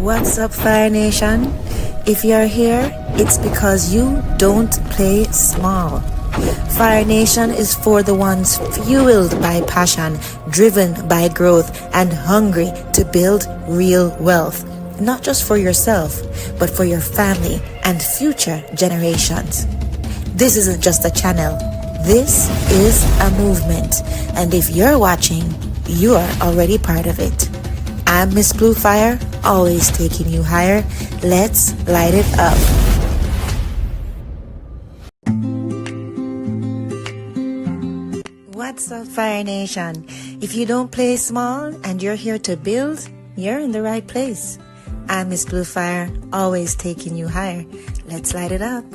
What's up, Fire Nation? If you're here, it's because you don't play small. Fire Nation is for the ones fueled by passion, driven by growth, and hungry to build real wealth. Not just for yourself, but for your family and future generations. This isn't just a channel. This is a movement. And if you're watching, you're already part of it. I'm Miss Blue Fire, always taking you higher. Let's light it up. What's up, Fire Nation? If you don't play small and you're here to build, you're in the right place. I'm Miss Blue Fire, always taking you higher. Let's light it up.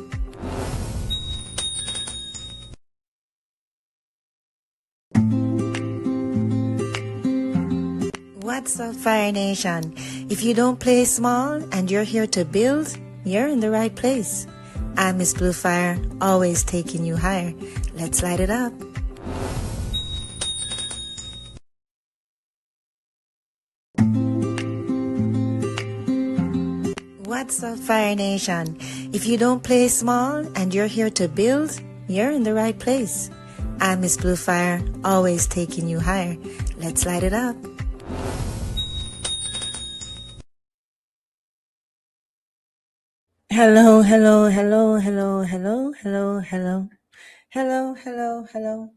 What's up, Fire Nation? If you don't play small and you're here to build, you're in the right place. I'm Miss Blue Fire, always taking you higher. Let's light it up. What's up, Fire Nation? If you don't play small and you're here to build, you're in the right place. I'm Miss Blue Fire, always taking you higher. Let's light it up. Hello, hello, hello, hello, hello, hello, hello. Hello, hello, hello.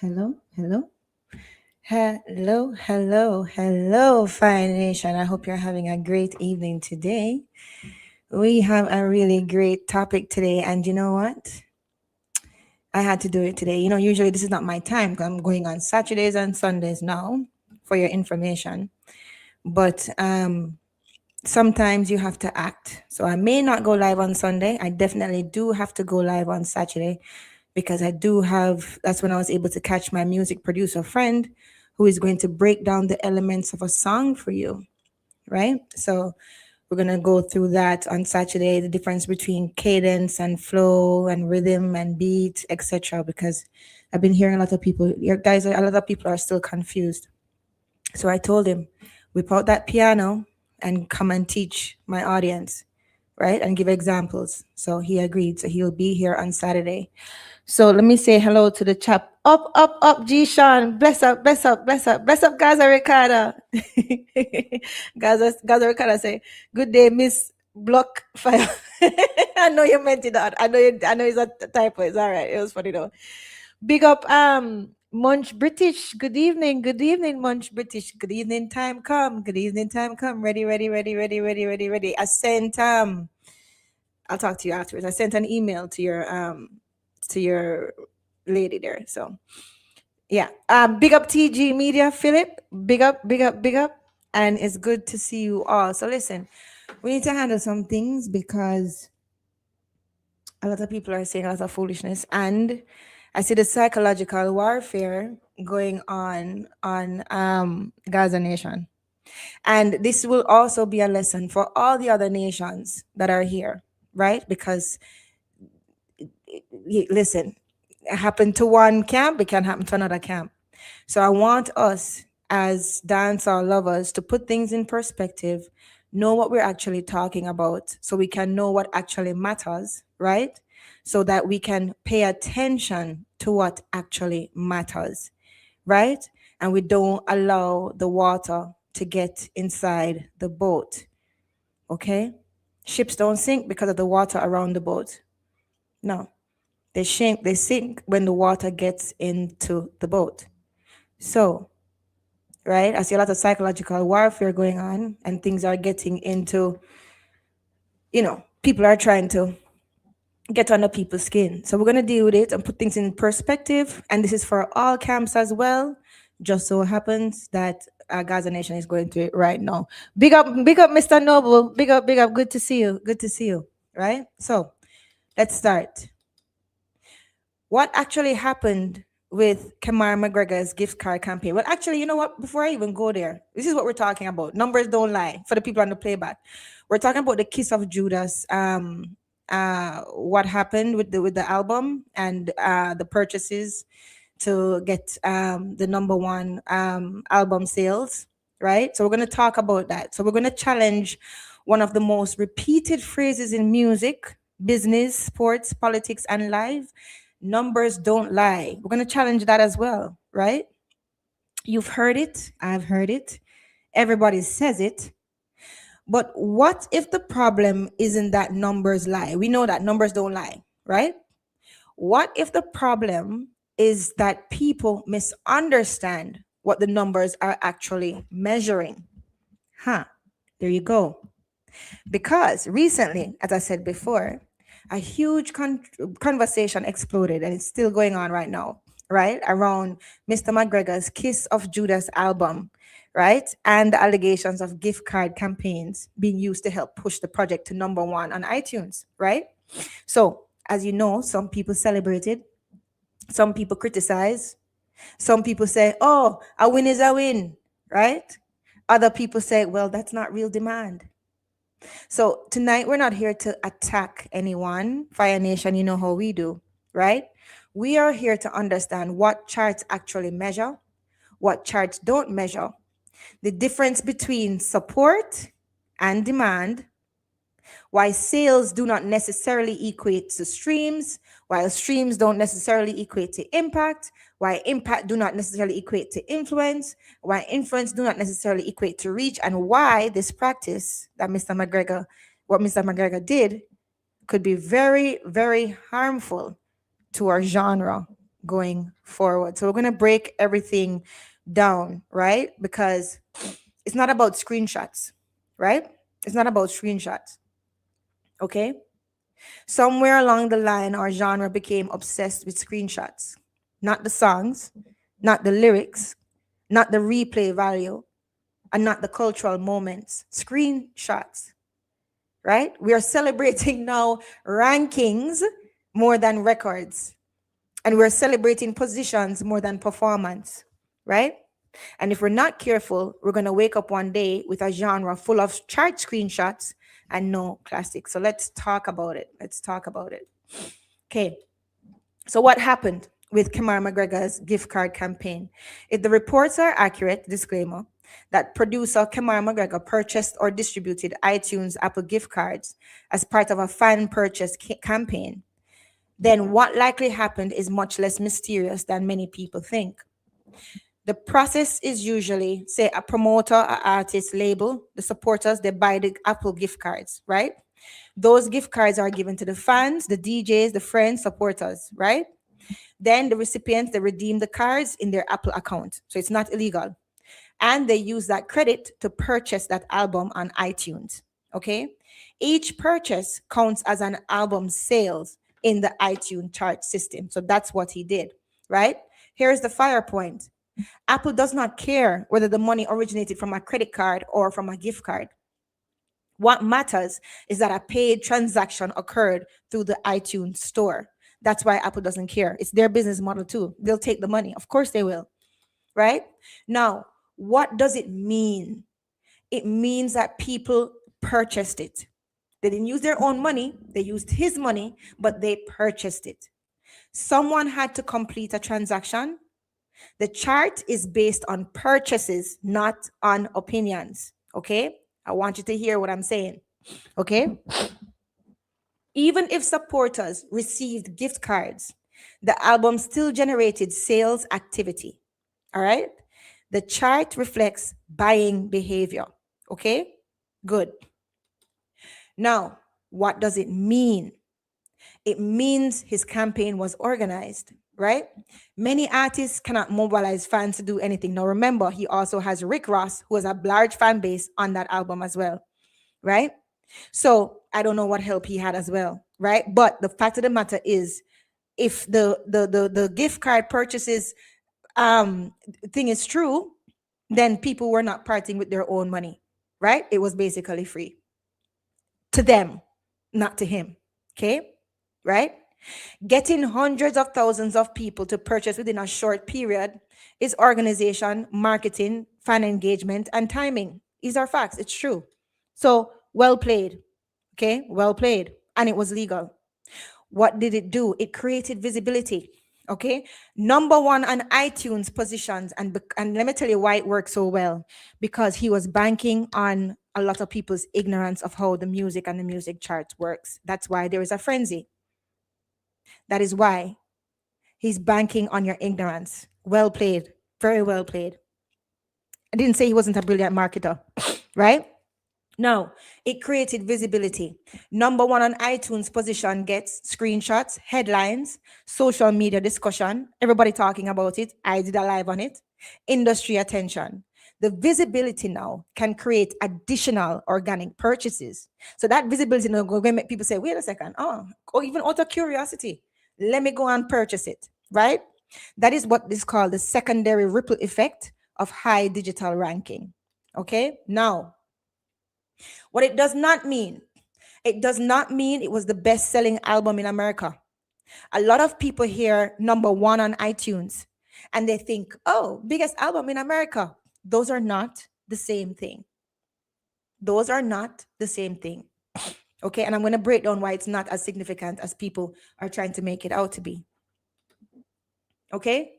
Hello, hello. Hello, hello, hello, Fire Nation. I hope you're having a great evening today. We have a really great topic today, and you know what? I had to do it today. You know, usually this is not my time because I'm going on Saturdays and Sundays now, for your information. But sometimes you have to act. So I may not go live on Sunday. I definitely do have to go live on Saturday because that's when I was able to catch my music producer friend who is going to break down the elements of a song for you, right? So we're going to go through that on Saturday, the difference between cadence and flow and rhythm and beat, etc. Because I've been hearing a lot of people are still confused. So I told him, whip out that piano and come and teach my audience, right? And give examples. So he agreed. So he'll be here on Saturday. So let me say hello to the chap. Up, up, up, G Sean. Bless up, bless up, bless up, bless up, Gaza Ricardo. Gaza Ricardo say, good day, Miss Block Fire. I know you meant it out. I know it's a typo. It's all right. It was funny though. Big up Munch British. Good evening, Munch British. Good evening, time come. Good evening, time come. Ready, ready, ready, ready, ready, ready, ready. I sent I'll talk to you afterwards. I sent an email to your lady there. So yeah. Big up TG Media, Philip. Big up, big up, big up. And it's good to see you all. So listen, we need to handle some things because a lot of people are saying a lot of foolishness, and I see the psychological warfare going on Gaza Nation. And this will also be a lesson for all the other nations that are here, right? Because listen, it happened to one camp, it can happen to another camp. So I want us as dancehall lovers to put things in perspective, know what we're actually talking about, so we can know what actually matters, right? So that we can pay attention to what actually matters, right? And we don't allow the water to get inside the boat, okay? Ships don't sink because of the water around the boat. No, they sink when the water gets into the boat. So, right, I see a lot of psychological warfare going on, and things are getting into, people are trying to get under people's skin. So we're going to deal with it and put things in perspective. And this is for all camps as well. Just so happens that Gaza Nation is going through it right now. Big up, Mr. Noble. Big up, big up. Good to see you. Good to see you. Right? So let's start. What actually happened with Kamar McGregor's gift card campaign? Well, actually, you know what? Before I even go there, this is what we're talking about. Numbers don't lie for the people on the playback. We're talking about the Kiss of Judas. What happened with the album and the purchases to get the number one album sales, right? So we're going to talk about that. So we're going to challenge One of the most repeated phrases in music, business, sports, politics, and life: numbers don't lie. We're going to challenge that as well, right? You've heard it, I've heard it, everybody says it. But what if the problem isn't that numbers lie? We know that numbers don't lie, right? What if the problem is that people misunderstand what the numbers are actually measuring? Huh, there you go. Because recently, as I said before, a huge conversation exploded, and it's still going on right now, right? Around Mr. McGregor's Kiss of Judas album, right? And the allegations of gift card campaigns being used to help push the project to number one on iTunes, right? So, as you know, some people celebrated, some people criticize, some people say, oh, a win is a win, right? Other people say, well, that's not real demand. So tonight we're not here to attack anyone. Fire Nation, you know how we do, right? We are here to understand what charts actually measure, what charts don't measure, the difference between support and demand, why sales do not necessarily equate to streams, while streams don't necessarily equate to impact, why impact do not necessarily equate to influence, why influence do not necessarily equate to reach, and why this practice that what Mr. McGregor did could be very, very harmful to our genre going forward. So we're going to break everything down, right? Because it's not about screenshots, right? It's not about screenshots. Okay? Somewhere along the line, our genre became obsessed with screenshots, not the songs, not the lyrics, not the replay value, and not the cultural moments. Screenshots, right? We are celebrating now rankings more than records, and we're celebrating positions more than performance, right? And if we're not careful, we're going to wake up one day with a genre full of chart screenshots and no classics. So let's talk about it. Let's talk about it. Okay. So what happened with Kamar McGregor's gift card campaign? If the reports are accurate, disclaimer, that producer Kamar McGregor purchased or distributed iTunes Apple gift cards as part of a fan purchase campaign, then what likely happened is much less mysterious than many people think. The process is usually, say, a promoter, an artist, label, the supporters, they buy the Apple gift cards, right? Those gift cards are given to the fans, the DJs, the friends, supporters, right? Then the recipients, they redeem the cards in their Apple account. So it's not illegal. And they use that credit to purchase that album on iTunes, okay? Each purchase counts as an album sales in the iTunes chart system. So that's what he did, right? Here's the fire point. Apple does not care whether the money originated from a credit card or from a gift card. What matters is that a paid transaction occurred through the iTunes store. That's why Apple doesn't care. It's their business model too. They'll take the money. Of course they will, right? Now, what does it mean? It means that people purchased it. They didn't use their own money. They used his money, but they purchased it. Someone had to complete a transaction. The chart is based on purchases, not on opinions. Okay? I want you to hear what I'm saying. Okay? Even if supporters received gift cards, the album still generated sales activity. All right? The chart reflects buying behavior. Okay? Good. Now, what does it mean? It means his campaign was organized, right? Many artists cannot mobilize fans to do anything. Now, remember, he also has Rick Ross, who has a large fan base on that album as well, right? So I don't know what help he had as well, right? But the fact of the matter is, if the gift card purchases thing is true, then people were not parting with their own money, right? It was basically free to them, not to him. Okay, right? Getting hundreds of thousands of people to purchase within a short period is organization, marketing, fan engagement, and timing. These are facts. It's true. So well played. Okay, well played. And it was legal. What did it do? It created visibility. Okay, number one on iTunes positions, and let me tell you why it worked so well, because he was banking on a lot of people's ignorance of how the music and the music charts works. That's why there is a frenzy. That is why he's banking on your ignorance. Well played, very well played. I didn't say he wasn't a brilliant marketer, right? No, it created visibility. Number one on iTunes position gets screenshots, headlines, social media discussion, everybody talking about it. I did a live on it. Industry attention. The visibility now can create additional organic purchases. So that visibility now going to make people say, wait a second, or even out of curiosity, let me go and purchase it, right? That is what is called the secondary ripple effect of high digital ranking. Okay, now what it does not mean, it does not mean it was the best selling album in America. A lot of people hear number one on iTunes and they think, oh, biggest album in America. Those are not the same thing. Those are not the same thing. Okay. And I'm going to break down why it's not as significant as people are trying to make it out to be. Okay.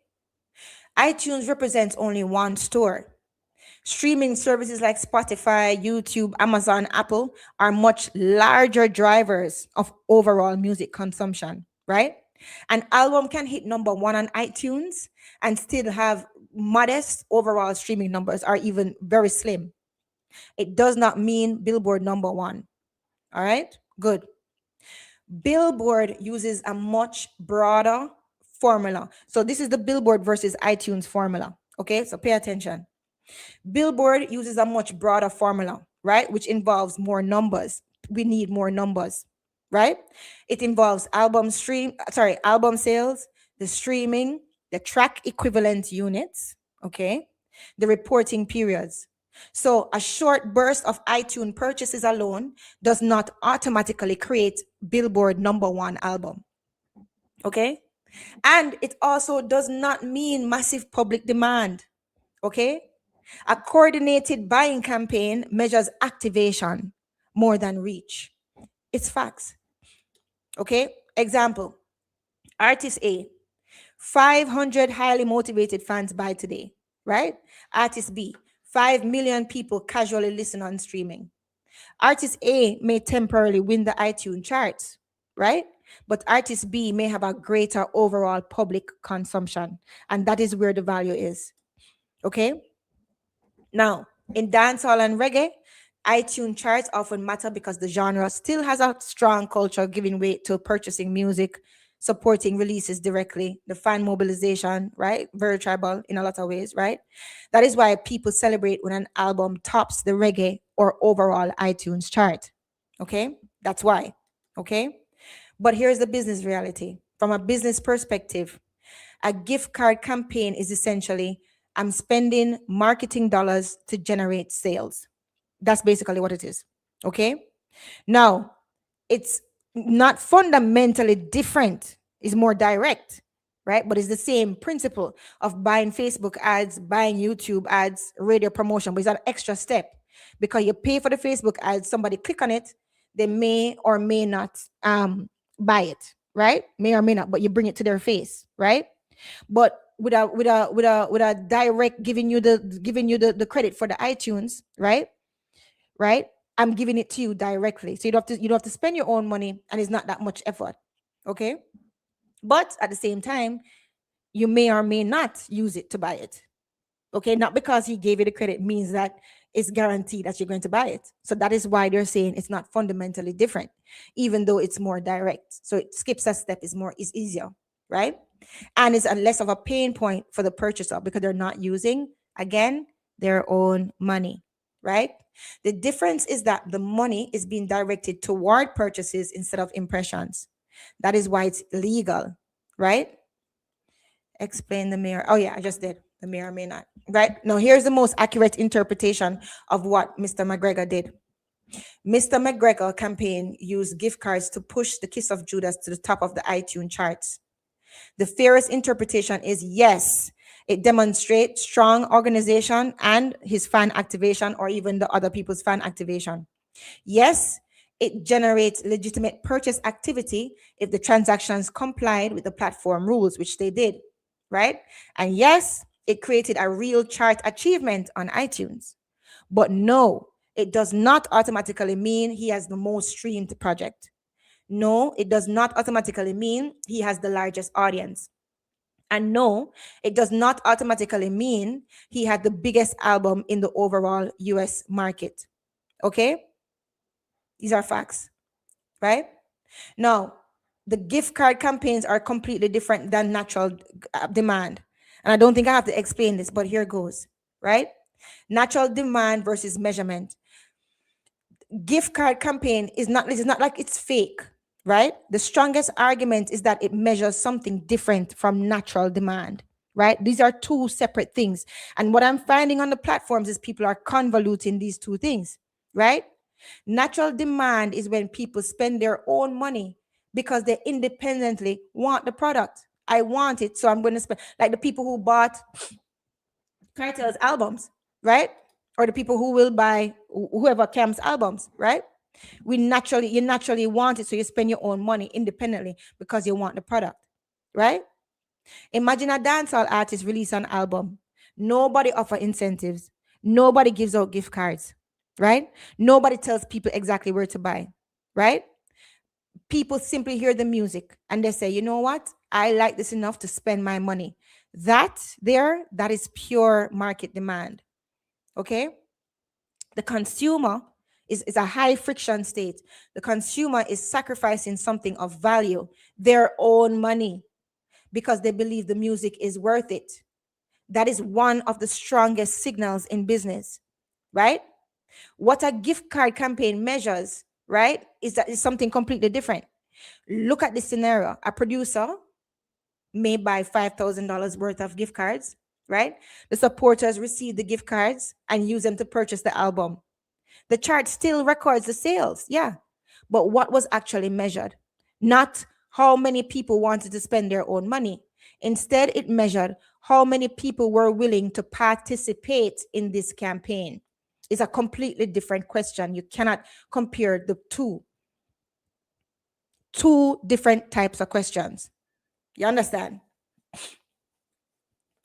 iTunes represents only one store. Streaming services like Spotify, YouTube, Amazon, Apple are much larger drivers of overall music consumption, right? An album can hit number one on iTunes and still have modest overall streaming numbers, or even very slim. It does not mean Billboard number one. All right, good. Billboard uses a much broader formula. So this is the Billboard versus iTunes formula. Okay, so pay attention. Billboard uses a much broader formula, right? Which involves more numbers. We need more numbers, right? It involves album sales, the streaming, the track equivalent units, okay? The reporting periods. So a short burst of iTunes purchases alone does not automatically create Billboard number one album. Okay? And it also does not mean massive public demand. Okay? A coordinated buying campaign measures activation more than reach. It's facts. Okay? Example, artist A, 500 highly motivated fans buy today, right? Artist B, 5 million people casually listen on streaming. Artist A may temporarily win the iTunes charts, right? But artist B may have a greater overall public consumption. And that is where the value is. Okay? Now, in dancehall and reggae, iTunes charts often matter because the genre still has a strong culture giving weight to purchasing music, supporting releases directly, the fan mobilization, right? Very tribal in a lot of ways, right? That is why people celebrate when an album tops the reggae or overall iTunes chart. Okay? That's why. Okay? But here's the business reality. From a business perspective, a gift card campaign is essentially I'm spending marketing dollars to generate sales. That's basically what it is. Okay. Now, it's not fundamentally different, it's more direct, right? But it's the same principle of buying Facebook ads, buying YouTube ads, radio promotion, but it's an extra step because you pay for the Facebook ads, somebody click on it, they may or may not buy it, right? May or may not, but you bring it to their face, right? But with a direct giving you the credit for the iTunes, right? Right? I'm giving it to you directly. So you don't have to spend your own money and it's not that much effort. Okay? But at the same time, you may or may not use it to buy it. Okay? Not because he gave you the credit means that it's guaranteed that you're going to buy it. So that is why they're saying it's not fundamentally different, even though it's more direct. So it skips a step, is easier, right? And it's a less of a pain point for the purchaser because they're not using, again, their own money, right? The difference is that the money is being directed toward purchases instead of impressions. That is why it's legal, right? Explain the mirror. Oh, yeah, I just did. The mirror may not. Right? Now, here's the most accurate interpretation of what Mr. McGregor did. Mr. McGregor campaign used gift cards to push the Kiss of Judas to the top of the iTunes charts. The fairest interpretation is yes, it demonstrates strong organization and his fan activation, or even the other people's fan activation. Yes, It generates legitimate purchase activity if the transactions complied with the platform rules, which they did, right? And yes, it created a real chart achievement on iTunes. But no, it does not automatically mean he has the most streamed project. No, it does not automatically mean he has the largest audience. And no, it does not automatically mean he had the biggest album in the overall US market. Okay? These are facts, right? Now, the gift card campaigns are completely different than natural demand. And I don't think I have to explain this, but here goes, right? Natural demand versus measurement. Gift card campaign is not like it's fake, right? The strongest argument is that it measures something different from natural demand, right? These are two separate things. And what I'm finding on the platforms is people are convoluting these two things, right? Natural demand is when people spend their own money because they independently want the product. I want it, so I'm going to spend. Like the people who bought Cartel's albums, right? Or the people who will buy whoever Cam's albums, right? You naturally want it, so you spend your own money independently because you want the product, right? Imagine a dancehall artist release an album. Nobody offer incentives. Nobody gives out gift cards, right? Nobody tells people exactly where to buy, right? People simply hear the music and they say, you know what? I like this enough to spend my money. That is pure market demand. Okay? The consumer is a high friction state. The consumer is sacrificing something of value, their own money, because they believe the music is worth it. That is one of the strongest signals in business, right? What a gift card campaign measures, right, is something completely different. Look at this scenario. A producer may buy $5,000 worth of gift cards, right? The supporters receive the gift cards and use them to purchase the album. The chart still records the sales, yeah. But what was actually measured? Not how many people wanted to spend their own money. Instead, it measured how many people were willing to participate in this campaign. It's a completely different question. You cannot compare the two different types of questions. You understand?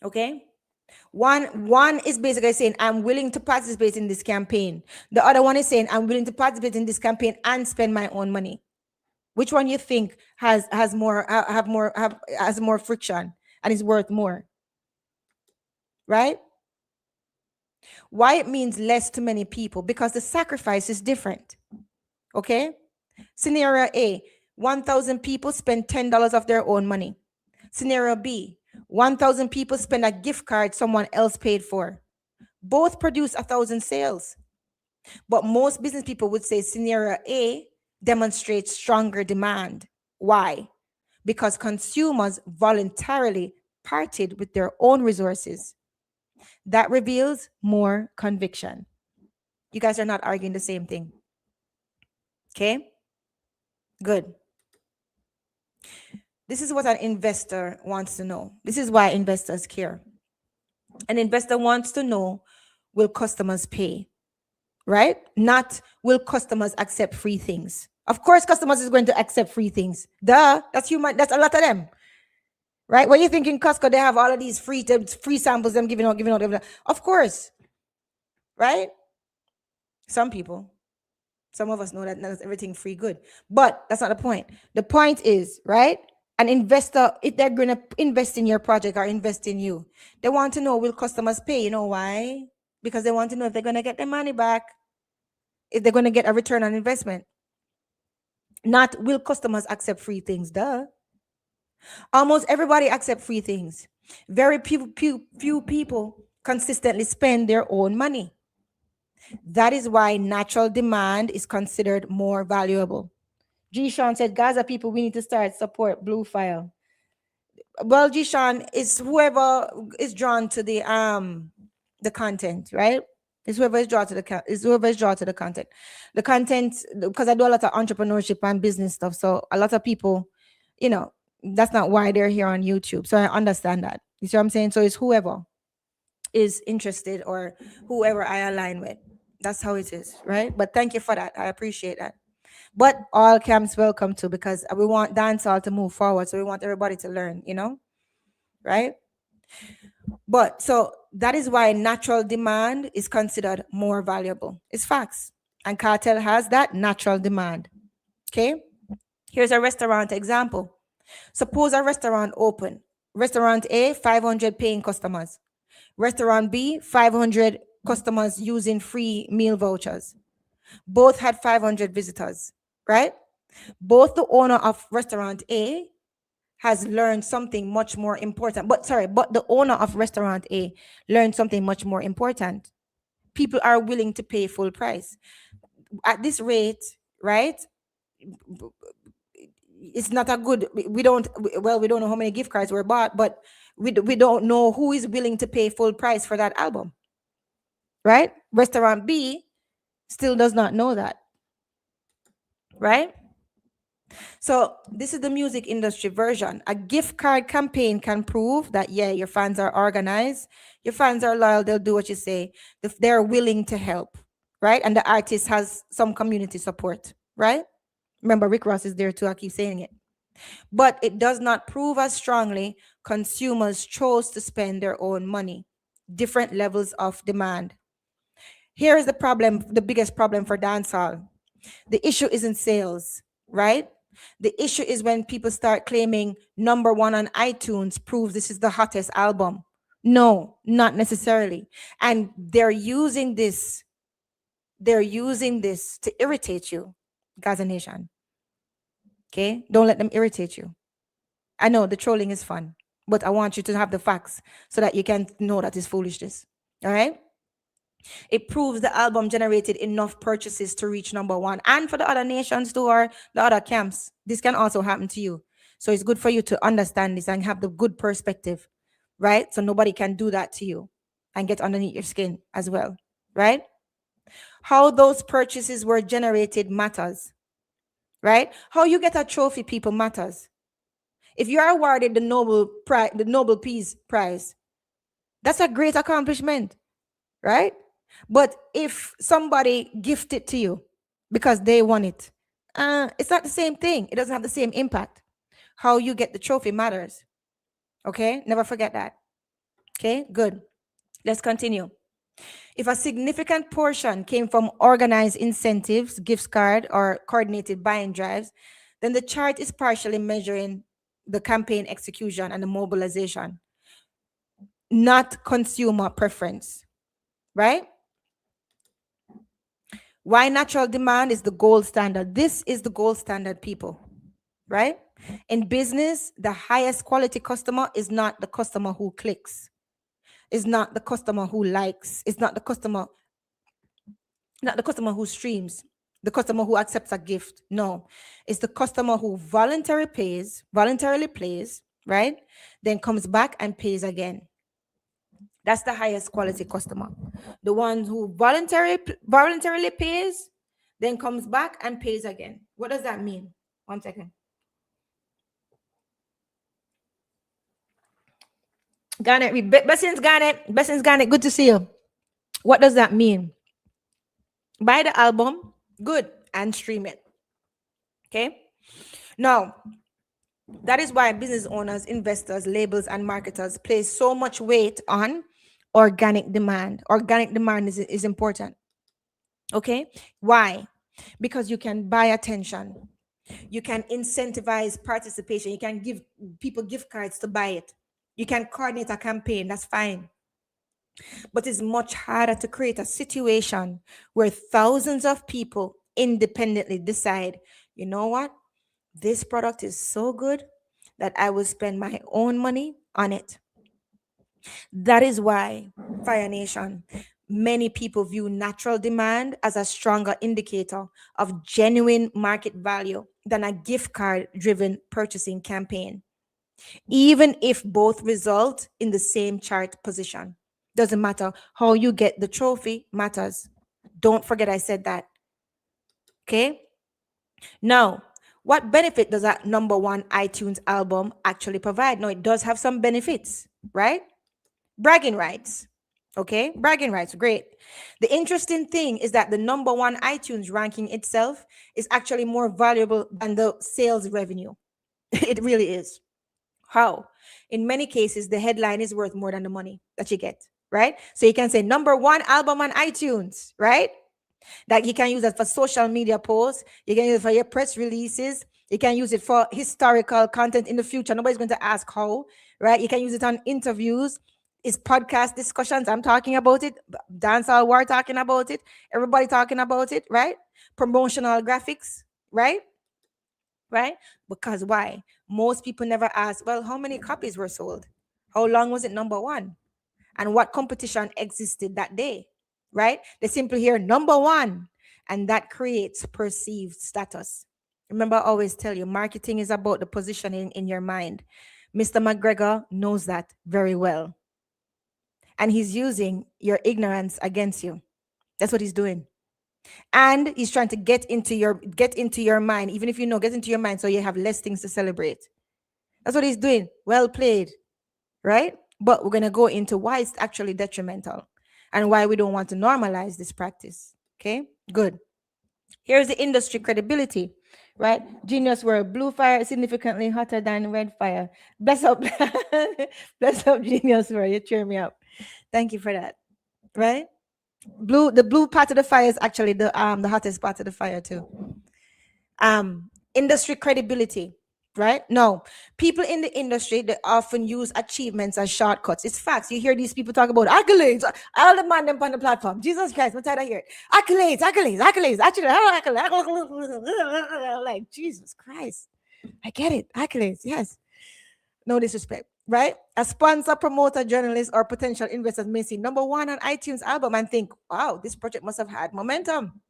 Okay? One is basically saying, I'm willing to participate in this campaign. The other one is saying, I'm willing to participate in this campaign and spend my own money. Which one you think has more has more friction and is worth more? Right? Why it means less to many people? Because the sacrifice is different. Okay? Scenario A, 1,000 people spend $10 of their own money. Scenario B, 1,000 people spend a gift card someone else paid for. Both produce 1,000 sales. But most business people would say scenario A demonstrates stronger demand. Why? Because consumers voluntarily parted with their own resources. That reveals more conviction. You guys are not arguing the same thing. Okay? Good. This is what an investor wants to know. This is why investors care. An investor wants to know, will customers pay? Right? Not, will customers accept free things? Of course, customers is going to accept free things. Duh, that's human. That's a lot of them. Right? What you think in Costco, they have all of these free samples, them giving out. Of course. Right? Some people. Some of us know that not everything free good. But that's not the point. The point is, right? An investor, if they're going to invest in your project or invest in you, they want to know, will customers pay? You know why? Because they want to know if they're going to get their money back, if they're going to get a return on investment. Not, will customers accept free things? Duh. Almost everybody accept free things. Very few people consistently spend their own money. That is why natural demand is considered more valuable. G. Sean said, Gaza people, we need to start support Blue File. Well, G. Sean, is whoever is drawn to the content, right? It's whoever is drawn to the content. The content, because I do a lot of entrepreneurship and business stuff. So a lot of people, that's not why they're here on YouTube. So I understand that. You see what I'm saying? So it's whoever is interested or whoever I align with. That's how it is, right? But thank you for that. I appreciate that. But all camps welcome too, because we want dancehall to move forward. So we want everybody to learn, right? But so that is why natural demand is considered more valuable. It's facts. And cartel has that natural demand. Okay. Here's a restaurant example. Suppose a restaurant open. Restaurant A, 500 paying customers. Restaurant B, 500 customers using free meal vouchers. Both had 500 visitors, right? Both the owner of restaurant A has learned something much more important. But the owner of restaurant A learned something much more important. People are willing to pay full price. At this rate, right? It's not a good, we don't know how many gift cards were bought, but we don't know who is willing to pay full price for that album, right? Restaurant B still does not know that, right? So this is the music industry version. A gift card campaign can prove that, yeah, your fans are organized, your fans are loyal, they'll do what you say, they're willing to help, right? And the artist has some community support, right? Remember, Rick Ross is there too. I keep saying it. But it does not prove as strongly consumers chose to spend their own money. Different levels of demand. Here is the problem, the biggest problem for dancehall. The issue isn't sales, right? The issue is when people start claiming number one on iTunes proves this is the hottest album. No, not necessarily. And they're using this to irritate you, Gaza Nation. Okay? Don't let them irritate you. I know the trolling is fun, but I want you to have the facts so that you can know that it's foolishness. All right? It proves the album generated enough purchases to reach number one. And for the other nations too, or the other camps, this can also happen to you. So it's good for you to understand this and have the good perspective, right? So nobody can do that to you and get underneath your skin as well, right? How those purchases were generated matters, right? How you get a trophy, people, matters. If you are awarded the Nobel Peace Prize, that's a great accomplishment, right? But if somebody gift it to you because they want it, it's not the same thing. It doesn't have the same impact. How you get the trophy matters. Okay, never forget that. Okay, good. Let's continue. If a significant portion came from organized incentives, gift card, or coordinated buying drives, then the chart is partially measuring the campaign execution and the mobilization, not consumer preference, right? Why natural demand is the gold standard. This is the gold standard, people, right? In business, the highest quality customer is not the customer who clicks, is not the customer who likes, it's not the customer who streams, the customer who accepts a gift. No, it's the customer who voluntarily plays, right? Then comes back and pays again. That's the highest quality customer. The one who voluntarily pays, then comes back and pays again. What does that mean? 1 second. Garnet, Blessings Garnet, good to see you. What does that mean? Buy the album, good, and stream it. Okay. Now, that is why business owners, investors, labels, and marketers place so much weight on organic demand. Organic demand is important. Okay. Why? Because you can buy attention. You can incentivize participation. You can give people gift cards to buy it. You can coordinate a campaign. That's fine. But it's much harder to create a situation where thousands of people independently decide, you know what? This product is so good that I will spend my own money on it. That is why, Fire Nation, many people view natural demand as a stronger indicator of genuine market value than a gift card driven purchasing campaign, even if both result in the same chart position. Doesn't matter how you get the trophy, matters. Don't forget I said that. Okay? Now, what benefit does that number one iTunes album actually provide? No, it does have some benefits, right? Bragging rights. Okay, bragging rights, great. The interesting thing is that the number one iTunes ranking itself is actually more valuable than the sales revenue. It really is. How? In many cases, the headline is worth more than the money that you get, right? So you can say number one album on iTunes, right? That you can use it for social media posts, you can use it for your press releases, you can use it for historical content in the future. Nobody's going to ask how, right? You can use it on interviews, it's podcast discussions. I'm talking about it, dancehall war talking about it, everybody talking about it, right? Promotional graphics, right? Right? Because why? Most people never ask, well, how many copies were sold? How long was it number one? And what competition existed that day? Right? They simply hear number one, and that creates perceived status. Remember, I always tell you, marketing is about the positioning in your mind. Mr. McGregor knows that very well. And he's using your ignorance against you. That's what he's doing. And he's trying to get into your mind, even if you know, get into your mind so you have less things to celebrate. That's what he's doing. Well played, right? But we're gonna go into why it's actually detrimental and why we don't want to normalize this practice. Okay, good. Here's the industry credibility, right? Genius word, blue fire is significantly hotter than red fire. Bless up, bless up, genius word. You cheer me up. Thank you for that. Right? The blue part of the fire is actually the hottest part of the fire too. Industry credibility, right? No, people in the industry, they often use achievements as shortcuts. It's facts. You hear these people talk about accolades, all the man them on the platform. Jesus Christ, I'm tired of hearing accolades, accolades, accolades. Actually, accolades. Like Jesus Christ, I get it. Accolades, yes. No disrespect, right? A sponsor, promoter, journalist, or potential investors may see number one on iTunes album and think, wow, this project must have had momentum.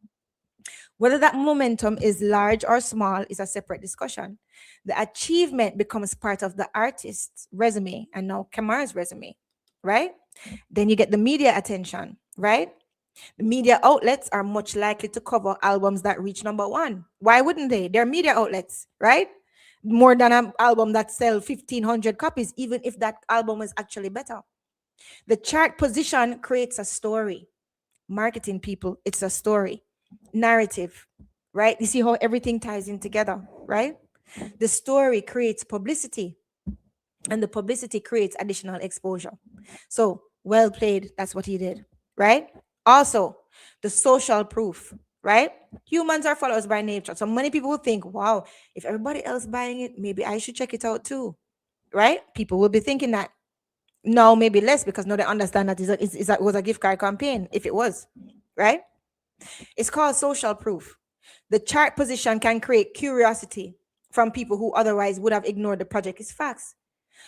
Whether that momentum is large or small is a separate discussion. The achievement becomes part of the artist's resume and now Kamar's resume, right? Then you get the media attention, right? The media outlets are much likely to cover albums that reach number one. Why wouldn't they? They're media outlets, right? More than an album that sells 1,500 copies, even if that album is actually better. The chart position creates a story. Marketing people, it's a story, narrative, right? You see how everything ties in together, right? The story creates publicity, and the publicity creates additional exposure. So, well played. That's what he did, right? Also, the social proof, right? Humans are followers by nature. So many people will think, wow, if everybody else buying it, maybe I should check it out too, right? People will be thinking that. No, maybe less because now they understand that it was a gift card campaign, if it was, right? It's called social proof. The chart position can create curiosity from people who otherwise would have ignored the project. It's facts.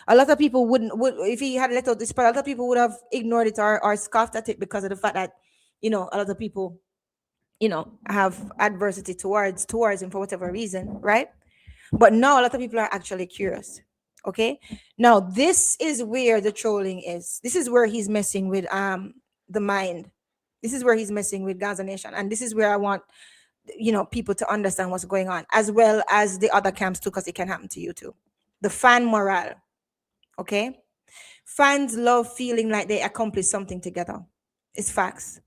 A lot of people would if he had let out this, but a lot of people would have ignored it or scoffed at it because of the fact that a lot of people have adversity towards him for whatever reason, right? But now a lot of people are actually curious. Okay. Now this is where the trolling is. This is where he's messing with the mind. This is where he's messing with Gaza Nation. And this is where I want people to understand what's going on, as well as the other camps too, because it can happen to you too. The fan morale. Okay. Fans love feeling like they accomplished something together. It's facts.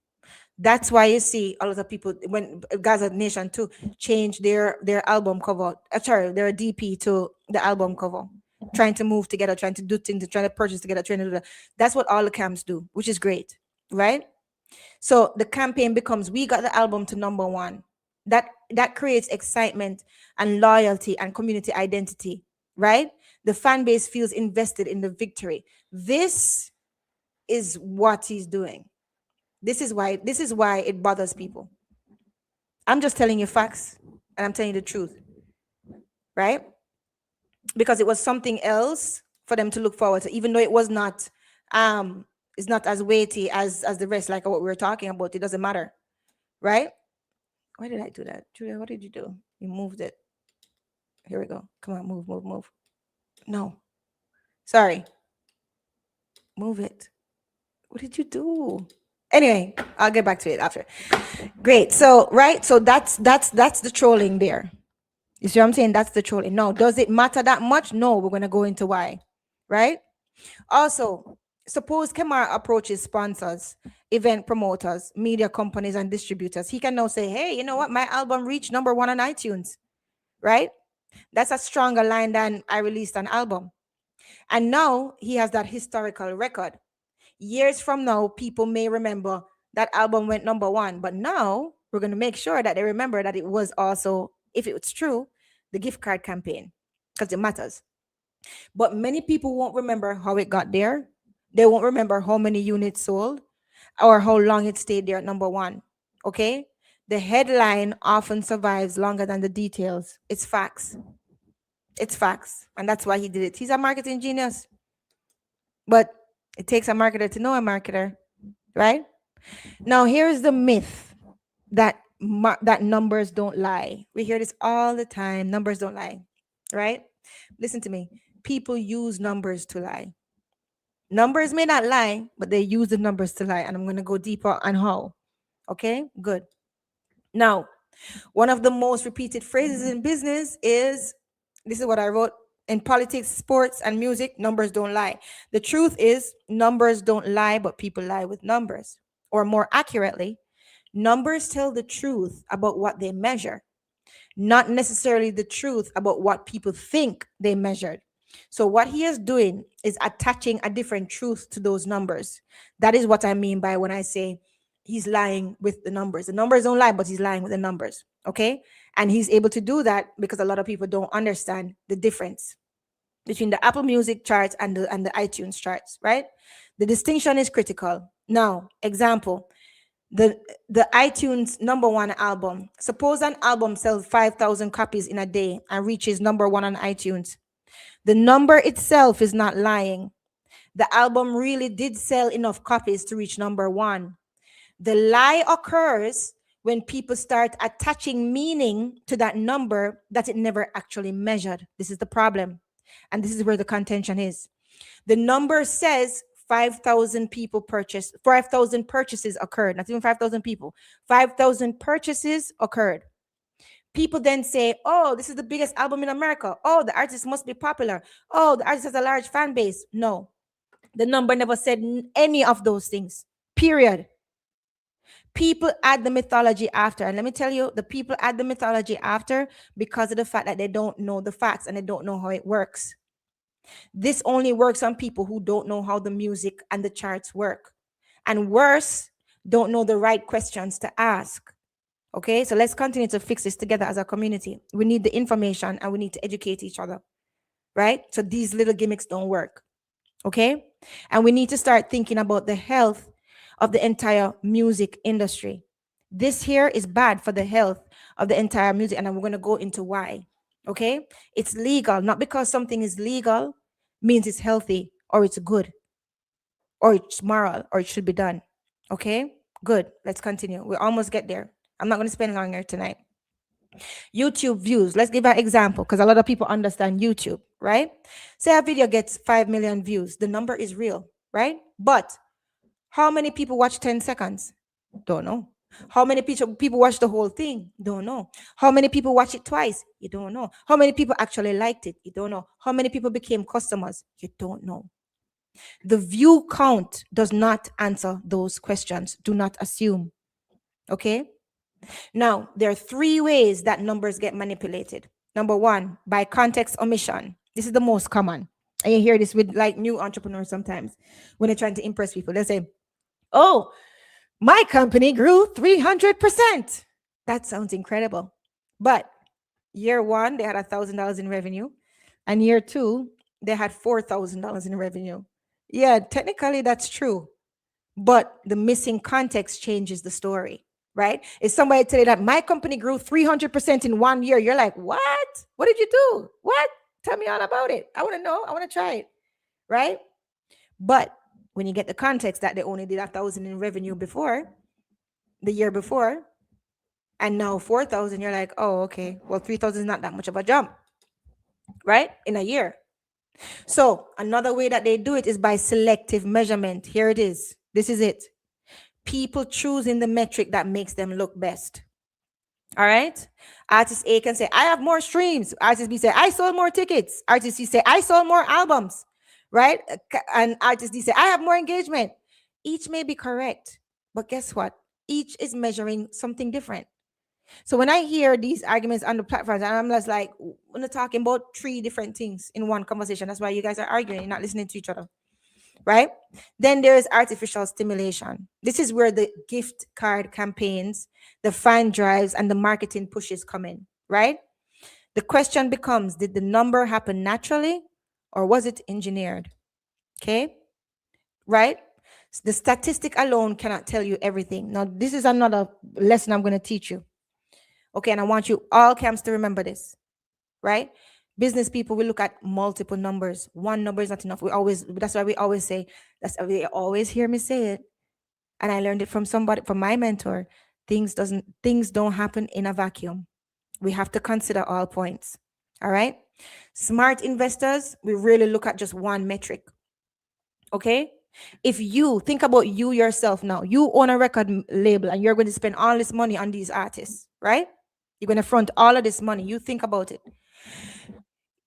That's why you see a lot of people when Gaza Nation too change their album cover, sorry, their DP to the album cover, trying to move together, trying to do things, trying to purchase together, trying to do that. That's what all the camps do, which is great, right? So the campaign becomes, we got the album to number one. That creates excitement and loyalty and community identity, right? The fan base feels invested in the victory. This is what he's doing. This is why it bothers people. I'm just telling you facts and I'm telling you the truth, right? Because it was something else for them to look forward to, even though it was not it's not as weighty as the rest, like what we were talking about. It doesn't matter, right? Why did I do that? Julia, what did you do? You moved it. Here we go. Come on, move. No. Sorry. Move it. What did you do? Anyway, I'll get back to it after. Great. So, right? So that's the trolling there. You see what I'm saying? That's the trolling. No, does it matter that much? No, we're gonna go into why. Right? Also, suppose Kemar approaches sponsors, event promoters, media companies, and distributors. He can now say, hey, you know what? My album reached number one on iTunes, right? That's a stronger line than I released an album. And now he has that historical record. Years from now, people may remember that album went number one, but now we're going to make sure that they remember that it was also, if it's true, the gift card campaign, because it matters. But many people won't remember how it got there. They won't remember how many units sold or how long it stayed there at number one. Okay? The headline often survives longer than the details. It's facts. It's facts. And that's why he did it. He's a marketing genius. But it takes a marketer to know a marketer, right? Now, here's the myth that that numbers don't lie. We hear this all the time. Numbers don't lie, right? Listen to me. People use numbers to lie. Numbers may not lie, but they use the numbers to lie. And I'm going to go deeper on how. Okay, good. Now, one of the most repeated phrases in business is, this is what I wrote: in politics, sports, and music, numbers don't lie. The truth is, numbers don't lie, but people lie with numbers. Or more accurately, numbers tell the truth about what they measure, not necessarily the truth about what people think they measured. So, what he is doing is attaching a different truth to those numbers. That is what I mean by when I say he's lying with the numbers. The numbers don't lie, but he's lying with the numbers. Okay. And he's able to do that because a lot of people don't understand the difference between the Apple Music charts and the iTunes charts, right? The distinction is critical. Now, example, the the iTunes number one album. Suppose an album sells 5,000 copies in a day and reaches number one on iTunes. The number itself is not lying. The album really did sell enough copies to reach number one. The lie occurs when people start attaching meaning to that number that it never actually measured. This is the problem. And this is where the contention is. The number says 5,000 people purchased, 5,000 purchases occurred, not even 5,000 people, 5,000 purchases occurred. People then say, oh, this is the biggest album in America. Oh, the artist must be popular. Oh, the artist has a large fan base. No, the number never said any of those things, period. People add the mythology after. And let me tell you, the people add the mythology after because of the fact that they don't know the facts and they don't know how it works. This only works on people who don't know how the music and the charts work. And worse, don't know the right questions to ask. Okay, so let's continue to fix this together as a community. We need the information and we need to educate each other, right? So these little gimmicks don't work. Okay, and we need to start thinking about the health of the entire music industry. This here is bad for the health of the entire music, and we're going to go into why. Okay, it's legal, not because something is legal means it's healthy or it's good or it's moral or it should be done. Okay, good. Let's continue. We almost get there. I'm not going to spend long here tonight. YouTube views. Let's give an example because a lot of people understand YouTube, right? Say a video gets 5 million views. The number is real, right? But how many people watch 10 seconds? Don't know. How many people watch the whole thing? Don't know. How many people watch it twice? You don't know. How many people actually liked it? You don't know. How many people became customers? You don't know. The view count does not answer those questions. Do not assume. Okay? Now, there are three ways that numbers get manipulated. Number one, by context omission. This is the most common. And you hear this with like new entrepreneurs sometimes when they're trying to impress people. They say, oh, my company grew 300%. That sounds incredible. But year one, they had $1,000 in revenue. And year two, they had $4,000 in revenue. Yeah, technically that's true. But the missing context changes the story, right? If somebody tell you that my company grew 300% in 1 year, you're like, what? What did you do? What? Tell me all about it. I want to know. I want to try it, right? But when you get the context that they only did 1,000 in revenue before, the year before, and now 4,000, you're like, oh, okay. Well, 3,000 is not that much of a jump, right? In a year. So another way that they do it is by selective measurement. Here it is. This is it. People choosing the metric that makes them look best. All right. Artist A can say, I have more streams. Artist B say, I sold more tickets. Artist C say, I sold more albums. right? An artist D say, I have more engagement. Each may be correct, but guess what? Each is measuring something different. So when I hear these arguments on the platforms, and I'm just like, we're talking about three different things in one conversation. That's why you guys are arguing, you're not listening to each other, right? Then there's artificial stimulation. This is where the gift card campaigns, the fan drives, and the marketing pushes come in, right? The question becomes, did the number happen naturally or was it engineered? Okay, right? The statistic alone cannot tell you everything. Now, this is another lesson I'm going to teach you. Okay, and I want you all camps to remember this, right? Business people will look at multiple numbers. One number is not enough. That's why we always say, that's why we always hear me say it. And I learned it from somebody, from my mentor. Things don't happen in a vacuum. We have to consider all points. All right. Smart investors, we really look at just one metric. Okay. If you think about you yourself now, you own a record label and you're going to spend all this money on these artists, right? You're going to front all of this money. You think about it.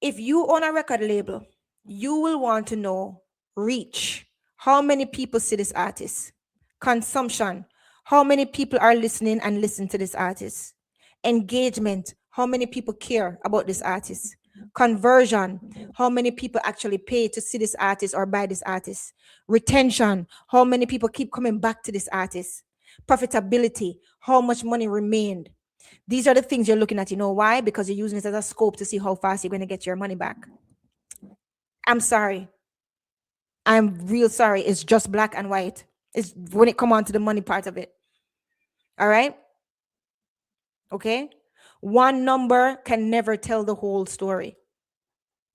If you own a record label, you will want to know reach. How many people see this artist? Consumption. How many people are listening and listen to this artist? Engagement. How many people care about this artist? Conversion. How many people actually pay to see this artist or buy this artist? Retention. How many people keep coming back to this artist? Profitability. How much money remained? These are the things you're looking at. You know why? Because you're using it as a scope to see how fast you're going to get your money back. I'm sorry. I'm real sorry. It's just black and white. It's when it come on to the money part of it. All right. Okay. One number can never tell the whole story.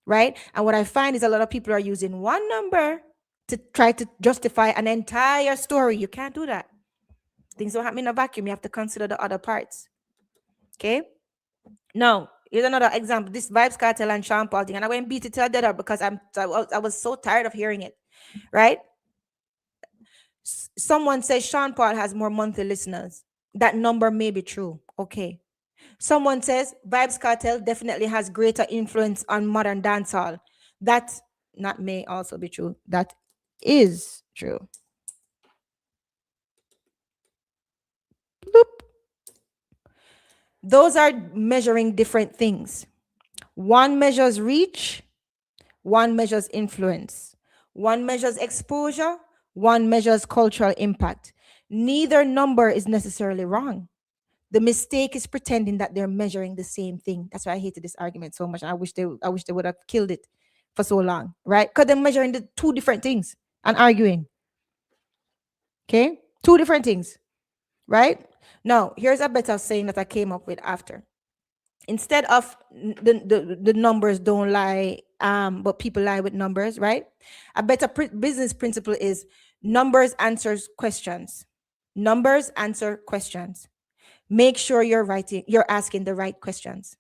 Right. And what I find is a lot of people are using one number to try to justify an entire story. You can't do that. Things don't happen in a vacuum. You have to consider the other parts. Okay. Now, here's another example. This Vibes Cartel and Sean Paul thing. And I went beat it till dead up because I was so tired of hearing it. Right? Someone says Sean Paul has more monthly listeners. That number may be true. Okay. Someone says Vibes Cartel definitely has greater influence on modern dancehall. That not may also be true. That is true. Bloop. Those are measuring different things. One measures reach, one measures influence, one measures exposure, one measures cultural impact. Neither number is necessarily wrong. The mistake is pretending that they're measuring the same thing. That's why I hated this argument so much. I wish they would have killed it for so long, right? Because they're measuring the two different things and arguing. Okay? Two different things, right? Now, here's a better saying that I came up with after. Instead of the numbers don't lie, but people lie with numbers, right? A better business principle is numbers answers questions. Numbers answer questions. Make sure you're asking the right questions.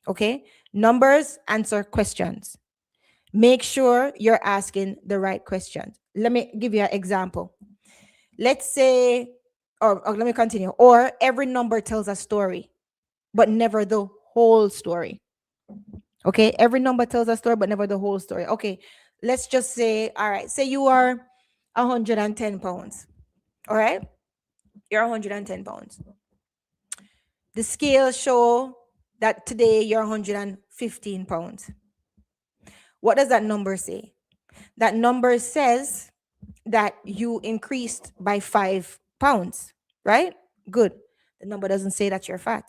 Okay? Numbers answer questions. Make sure you're asking the right questions. Let me give you an example. Let's say, or let me continue. Or every number tells a story, but never the whole story. Okay, every number tells a story, but never the whole story. Okay, let's just say, all right, say you are 110 pounds. All right, you're 110 pounds. The scales show that today you're 115 pounds. What does that number say? That number says that you increased by 5 pounds, right? Good. The number doesn't say that you're fat.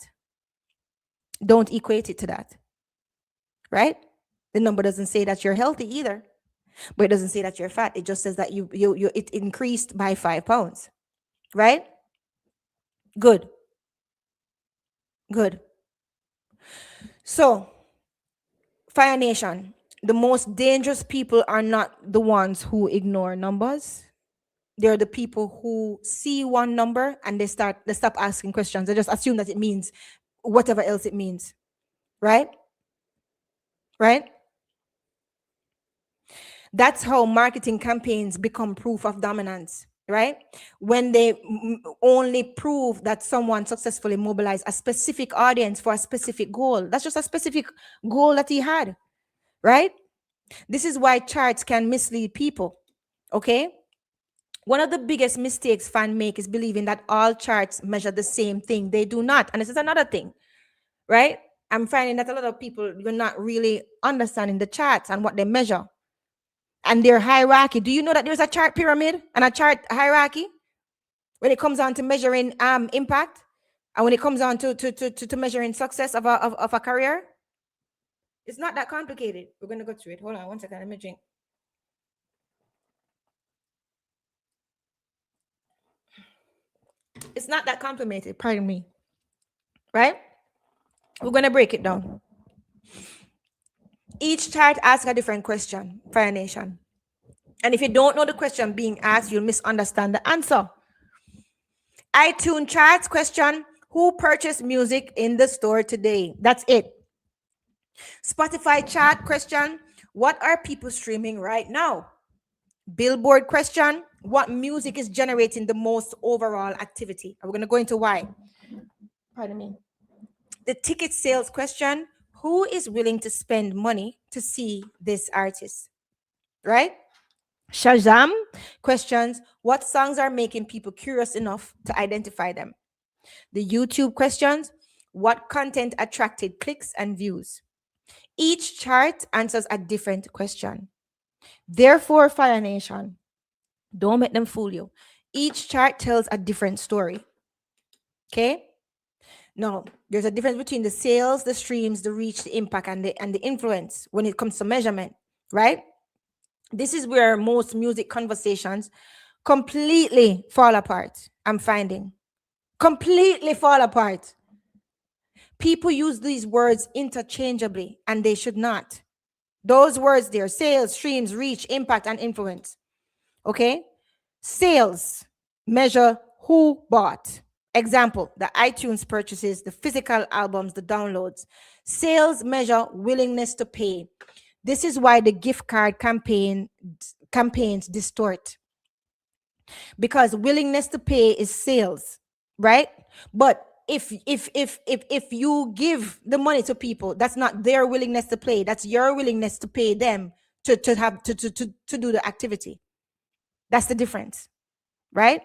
Don't equate it to that, right? The number doesn't say that you're healthy either, but it doesn't say that you're fat. It just says that it increased by 5 pounds, right? Good. Good. So, Fire Nation, the most dangerous people are not the ones who ignore numbers. They're the people who see one number and they stop asking questions. They just assume that it means whatever else it means. Right? Right? That's how marketing campaigns become proof of dominance, right? When they only prove that someone successfully mobilized a specific audience for a specific goal. That's just a specific goal that he had, right? This is why charts can mislead people. Okay? One of the biggest mistakes fans make is believing that all charts measure the same thing. They do not. And this is another thing, right? I'm finding that a lot of people, you're not really understanding the charts and what they measure and their hierarchy. Do you know that there's a chart pyramid and a chart hierarchy when it comes on to measuring impact and when it comes on to measuring success of a career? It's not that complicated. We're going to go through it. Hold on one second. Let me drink. It's not that complicated. Pardon me. Right? We're going to break it down. Each chart asks a different question, Fire Nation. And if you don't know the question being asked, you'll misunderstand the answer. iTunes charts question: who purchased music in the store today? That's it. Spotify chart question: what are people streaming right now? Billboard question: what music is generating the most overall activity? And we're going to go into why. Pardon me. The ticket sales question: who is willing to spend money to see this artist? Right? Shazam questions: what songs are making people curious enough to identify them? The YouTube questions: what content attracted clicks and views? Each chart answers a different question. Therefore, Fire Nation, don't make them fool you. Each chart tells a different story. Okay? Now, there's a difference between the sales, the streams, the reach, the impact, and the influence when it comes to measurement, right? This is where most music conversations completely fall apart. I'm finding completely fall apart. People use these words interchangeably, and they should not. Those words there: sales, streams, reach, impact, and influence. Okay? Sales measure who bought. Example: the iTunes purchases, the physical albums, the downloads. Sales measure willingness to pay. This is why the gift card campaigns distort, because willingness to pay is sales, right? But if you give the money to people, that's not their willingness to pay, that's your willingness to pay them to do the activity. That's the difference, right?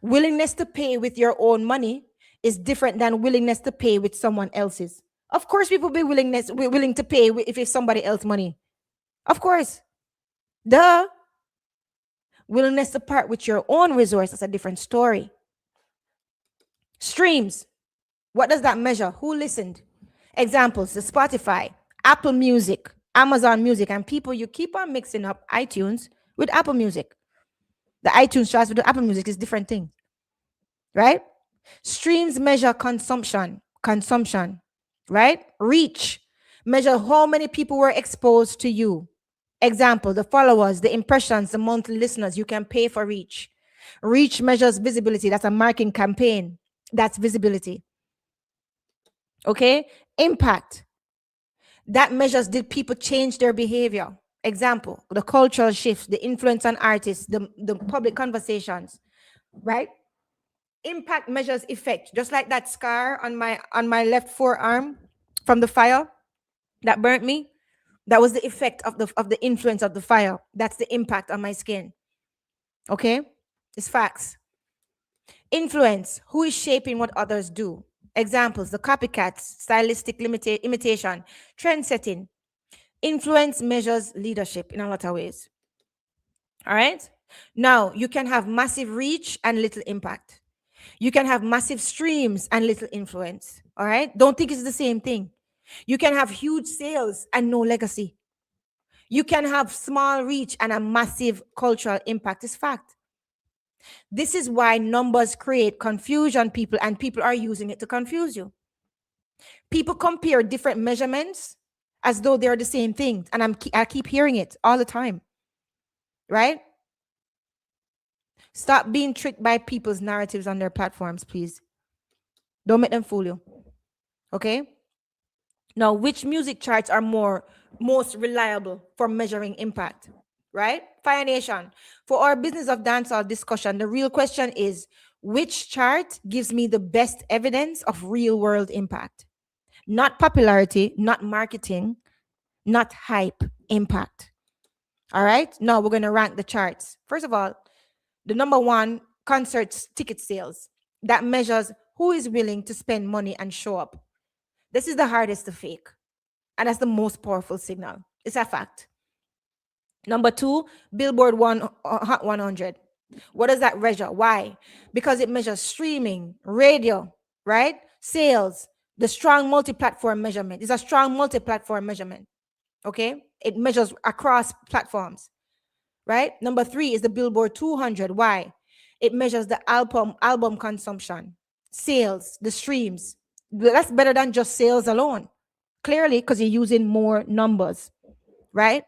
Willingness to pay with your own money is different than willingness to pay with someone else's. Of course, people be willing to pay if it's somebody else's money. Of course. Duh. Willingness to part with your own resource is a different story. Streams. What does that measure? Who listened? Examples: the Spotify, Apple Music, Amazon Music, and people, you keep on mixing up iTunes with Apple Music. The iTunes charts with the Apple Music is different thing, right? Streams measure consumption, right? Reach measure how many people were exposed to you. Example: the followers, the impressions, the monthly listeners. You can pay for reach. Reach measures visibility. That's a marketing campaign. That's visibility. Okay? Impact. That measures, did people change their behavior? Example: the cultural shift, the influence on artists, the public conversations, right? Impact measures effect. Just like that scar on my left forearm from the fire that burnt me. That was the effect of the influence of the fire. That's the impact on my skin. Okay? It's facts. Influence. Who is shaping what others do? Examples: the copycats, stylistic imitation, trend setting. Influence measures leadership in a lot of ways. All right? Now, you can have massive reach and little impact. You can have massive streams and little influence. All right? Don't think it's the same thing. You can have huge sales and no legacy. You can have small reach and a massive cultural impact. It's fact. This is why numbers create confusion, people, and people are using it to confuse you. People compare different measurements as though they're the same thing, and I keep hearing it all the time. Right? Stop being tricked by people's narratives on their platforms, please. Don't make them fool you. Okay? Now, which music charts are most reliable for measuring impact? Right? Fire Nation. For our business of dancehall discussion, the real question is, which chart gives me the best evidence of real world impact? Not popularity, not marketing, not hype, impact. All right. Now we're going to rank the charts. First of all, the number one, concerts ticket sales. That measures who is willing to spend money and show up. This is the hardest to fake. And that's the most powerful signal. It's a fact. Number two, Billboard Hot 100. What does that measure? Why? Because it measures streaming, radio, right? Sales, the strong multi-platform measurement. It's a strong multi-platform measurement. Okay? It measures across platforms, right? Number three is the Billboard 200. Why? It measures the album consumption, sales, the streams. That's better than just sales alone. Clearly, because you're using more numbers, right?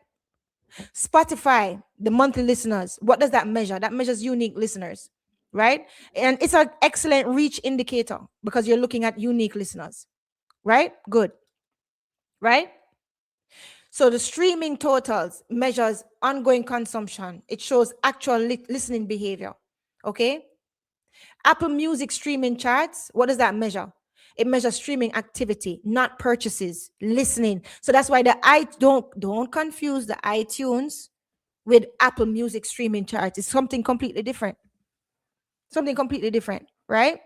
Spotify, the monthly listeners, what does that measure? That measures unique listeners, right? And it's an excellent reach indicator because you're looking at unique listeners, right? Good, right? So the streaming totals measures ongoing consumption. It shows actual listening behavior, okay? Apple Music streaming charts, what does that measure? It measures streaming activity, not purchases, listening. So that's why don't confuse the iTunes with Apple Music streaming charts. It's something completely different. Something completely different, right?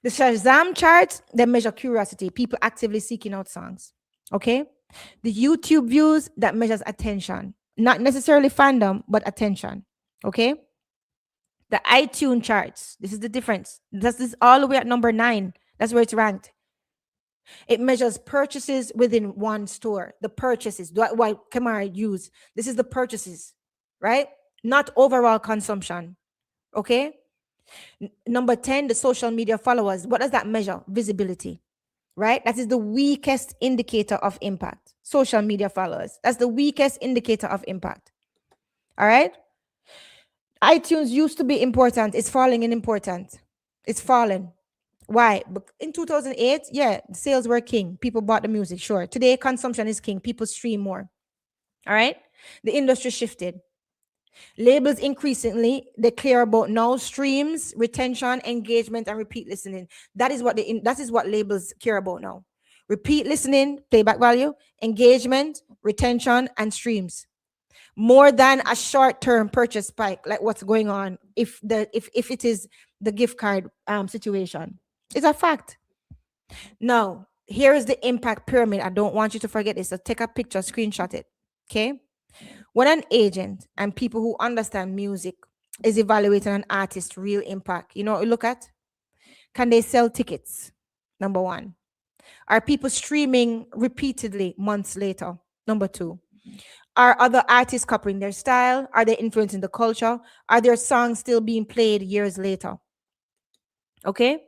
The Shazam charts, they measure curiosity, people actively seeking out songs. Okay? The YouTube views, that measures attention. Not necessarily fandom, but attention. Okay? The iTunes charts, this is the difference. This is all the way at number 9. That's where it's ranked. It measures purchases within one store. The purchases, what Kamara use. This is the purchases, right? Not overall consumption. Okay? Number 10, the social media followers. What does that measure? Visibility, right? That is the weakest indicator of impact. Social media followers. That's the weakest indicator of impact. All right? iTunes used to be important. It's falling in importance. It's fallen. Why? In 2008, yeah, sales were king. People bought the music, sure. Today, consumption is king. People stream more. All right? The industry shifted. Labels increasingly, they care about now streams, retention, engagement, and repeat listening. That is what labels care about now. Repeat listening, playback value, engagement, retention, and streams. More than a short-term purchase spike, like what's going on if it is the gift card situation. It's a fact. Now, here is the impact pyramid. I don't want you to forget this. So take a picture, screenshot it. Okay. When an agent and people who understand music is evaluating an artist's real impact, you know what we look at? Can they sell tickets? Number one. Are people streaming repeatedly months later? Number two. Are other artists copying their style? Are they influencing the culture? Are their songs still being played years later? Okay?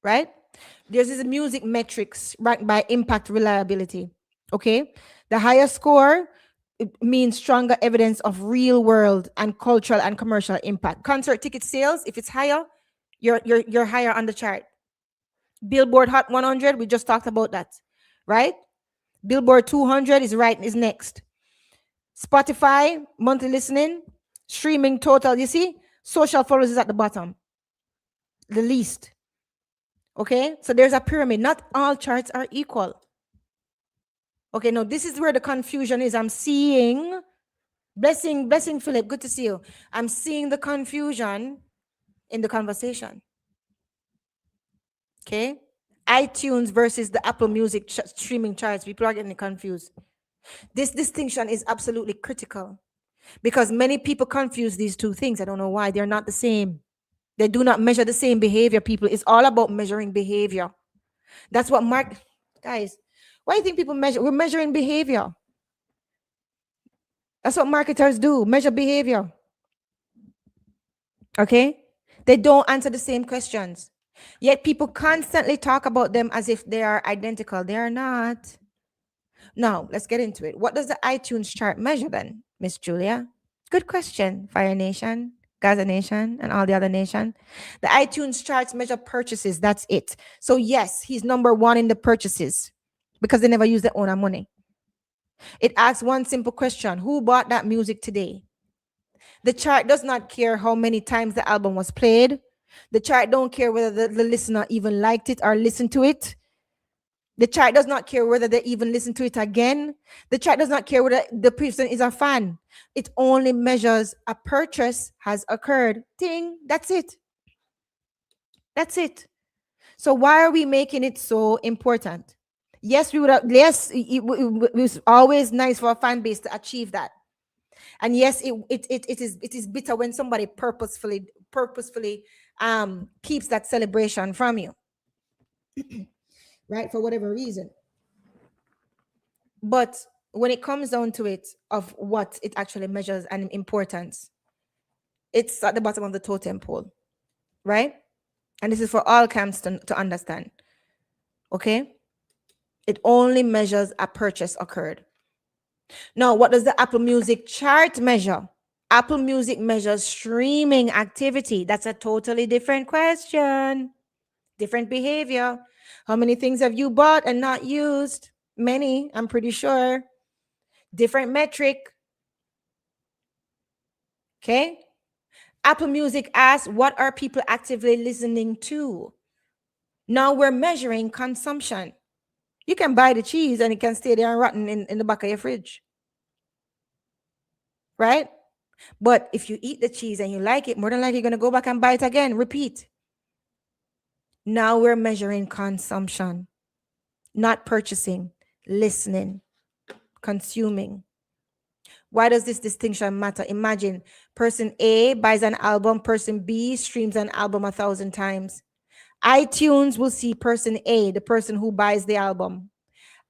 Right? There's this music metrics ranked by impact reliability. Okay? The higher score, it means stronger evidence of real world and cultural and commercial impact. Concert ticket sales, if it's higher, you're higher on the chart. Billboard Hot 100, we just talked about that, right? Billboard 200 is next. Spotify, monthly listening, streaming total, you see? Social followers is at the bottom, the least. Okay, so there's a pyramid. Not all charts are equal. Okay, now this is where the confusion is. I'm seeing blessing Philip, good to see you. I'm seeing the confusion in the conversation. Okay, iTunes versus the Apple Music streaming charts. People are getting confused. This distinction is absolutely critical because many people confuse these two things. I don't know why. They're not the same. They do not measure the same behavior, people. It's all about measuring behavior. That's what guys, why do you think people measure? We're measuring behavior. That's what marketers do, measure behavior. Okay? They don't answer the same questions. Yet people constantly talk about them as if they are identical. They are not. Now, let's get into it. What does the iTunes chart measure then, Miss Julia? Good question, Fire Nation, Gaza Nation, and all the other nation. The iTunes charts measure purchases. That's it. So yes, he's number one in the purchases because they never use their own money. It asks one simple question: who bought that music today? The chart does not care how many times the album was played. The chart don't care whether the listener even liked it or listened to it. The chart does not care whether they even listen to it again. The chart does not care whether the person is a fan. It only measures a purchase has occurred. Ting, that's it. That's it. So why are we making it so important? Yes, we would have, yes, it was always nice for a fan base to achieve that. And yes, it is bitter when somebody purposefully keeps that celebration from you, right? For whatever reason. But when it comes down to it, of what it actually measures and importance, it's at the bottom of the totem pole, right? And this is for all camps to understand. Okay? It only measures a purchase occurred. Now, what does the Apple Music chart measure? Apple Music measures streaming activity. That's a totally different question. Different behavior. How many things have you bought and not used? Many, I'm pretty sure. Different metric. Okay? Apple Music asks, what are people actively listening to? Now we're measuring consumption. You can buy the cheese and it can stay there and rotten in the back of your fridge. Right? But if you eat the cheese and you like it, more than likely you're going to go back and buy it again. Repeat. Now we're measuring consumption, not purchasing, listening, consuming. Why does this distinction matter? Imagine person A buys an album, person B streams an album 1,000 times. iTunes will see person A, the person who buys the album.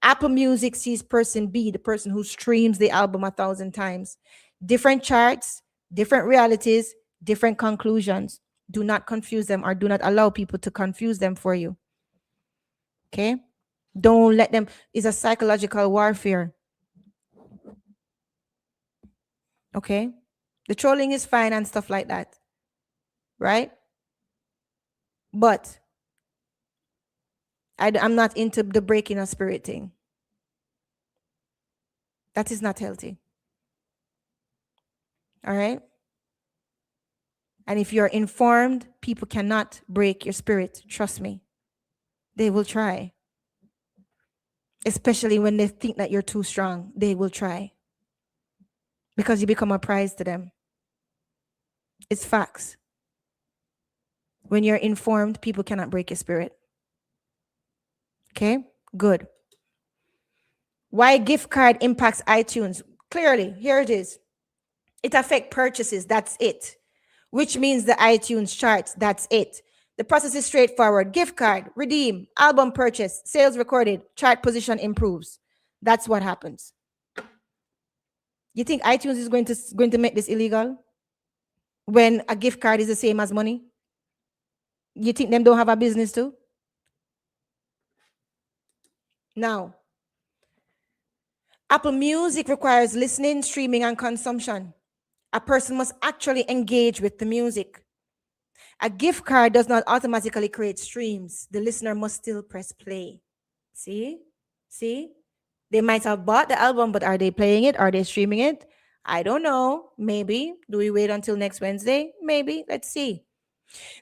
Apple Music sees person B, the person who streams the album 1,000 times. Different charts, different realities, different conclusions. Do not confuse them, or do not allow people to confuse them for you. Okay? Don't let them. It's a psychological warfare. Okay? The trolling is fine and stuff like that. Right? But I'm not into the breaking of spirit thing. That is not healthy. All right? And if you're informed, people cannot break your spirit. Trust me. They will try. Especially when they think that you're too strong, they will try. Because you become a prize to them. It's facts. When you're informed, people cannot break your spirit. Okay? Good. Why gift card impacts iTunes? Clearly, here it is. It affects purchases. That's it. Which means the iTunes charts. That's it. The process is straightforward. Gift card, redeem, album purchase, sales recorded, chart position improves. That's what happens. You think iTunes is going to make this illegal when a gift card is the same as money? You think them don't have a business too? Now, Apple Music requires listening, streaming, and consumption. A person must actually engage with the music. A gift card does not automatically create streams. The listener must still press play. See? See? They might have bought the album, but are they playing it? Are they streaming it? I don't know. Maybe. Do we wait until next Wednesday? Maybe. Let's see.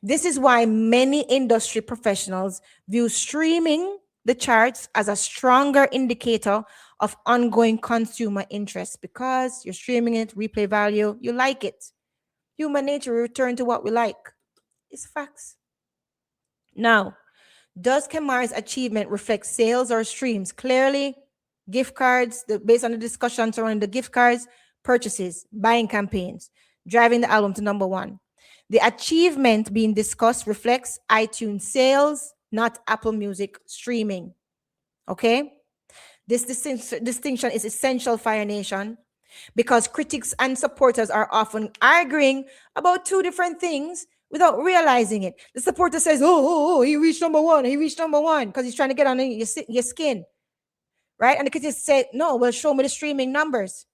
This is why many industry professionals view streaming the charts as a stronger indicator of ongoing consumer interest, because you're streaming it, replay value, you like it. Human nature will return to what we like. It's facts. Now, does Kamara's achievement reflect sales or streams? Clearly, gift cards, based on the discussion surrounding the gift cards, purchases, buying campaigns, driving the album to #1. The achievement being discussed reflects iTunes sales, not Apple Music streaming. Okay? This distinction is essential, Fire Nation, because critics and supporters are often arguing about two different things without realizing it. The supporter says, oh, he reached #1. He reached #1 because he's trying to get on your skin. Right? And the critics say, no, well, show me the streaming numbers.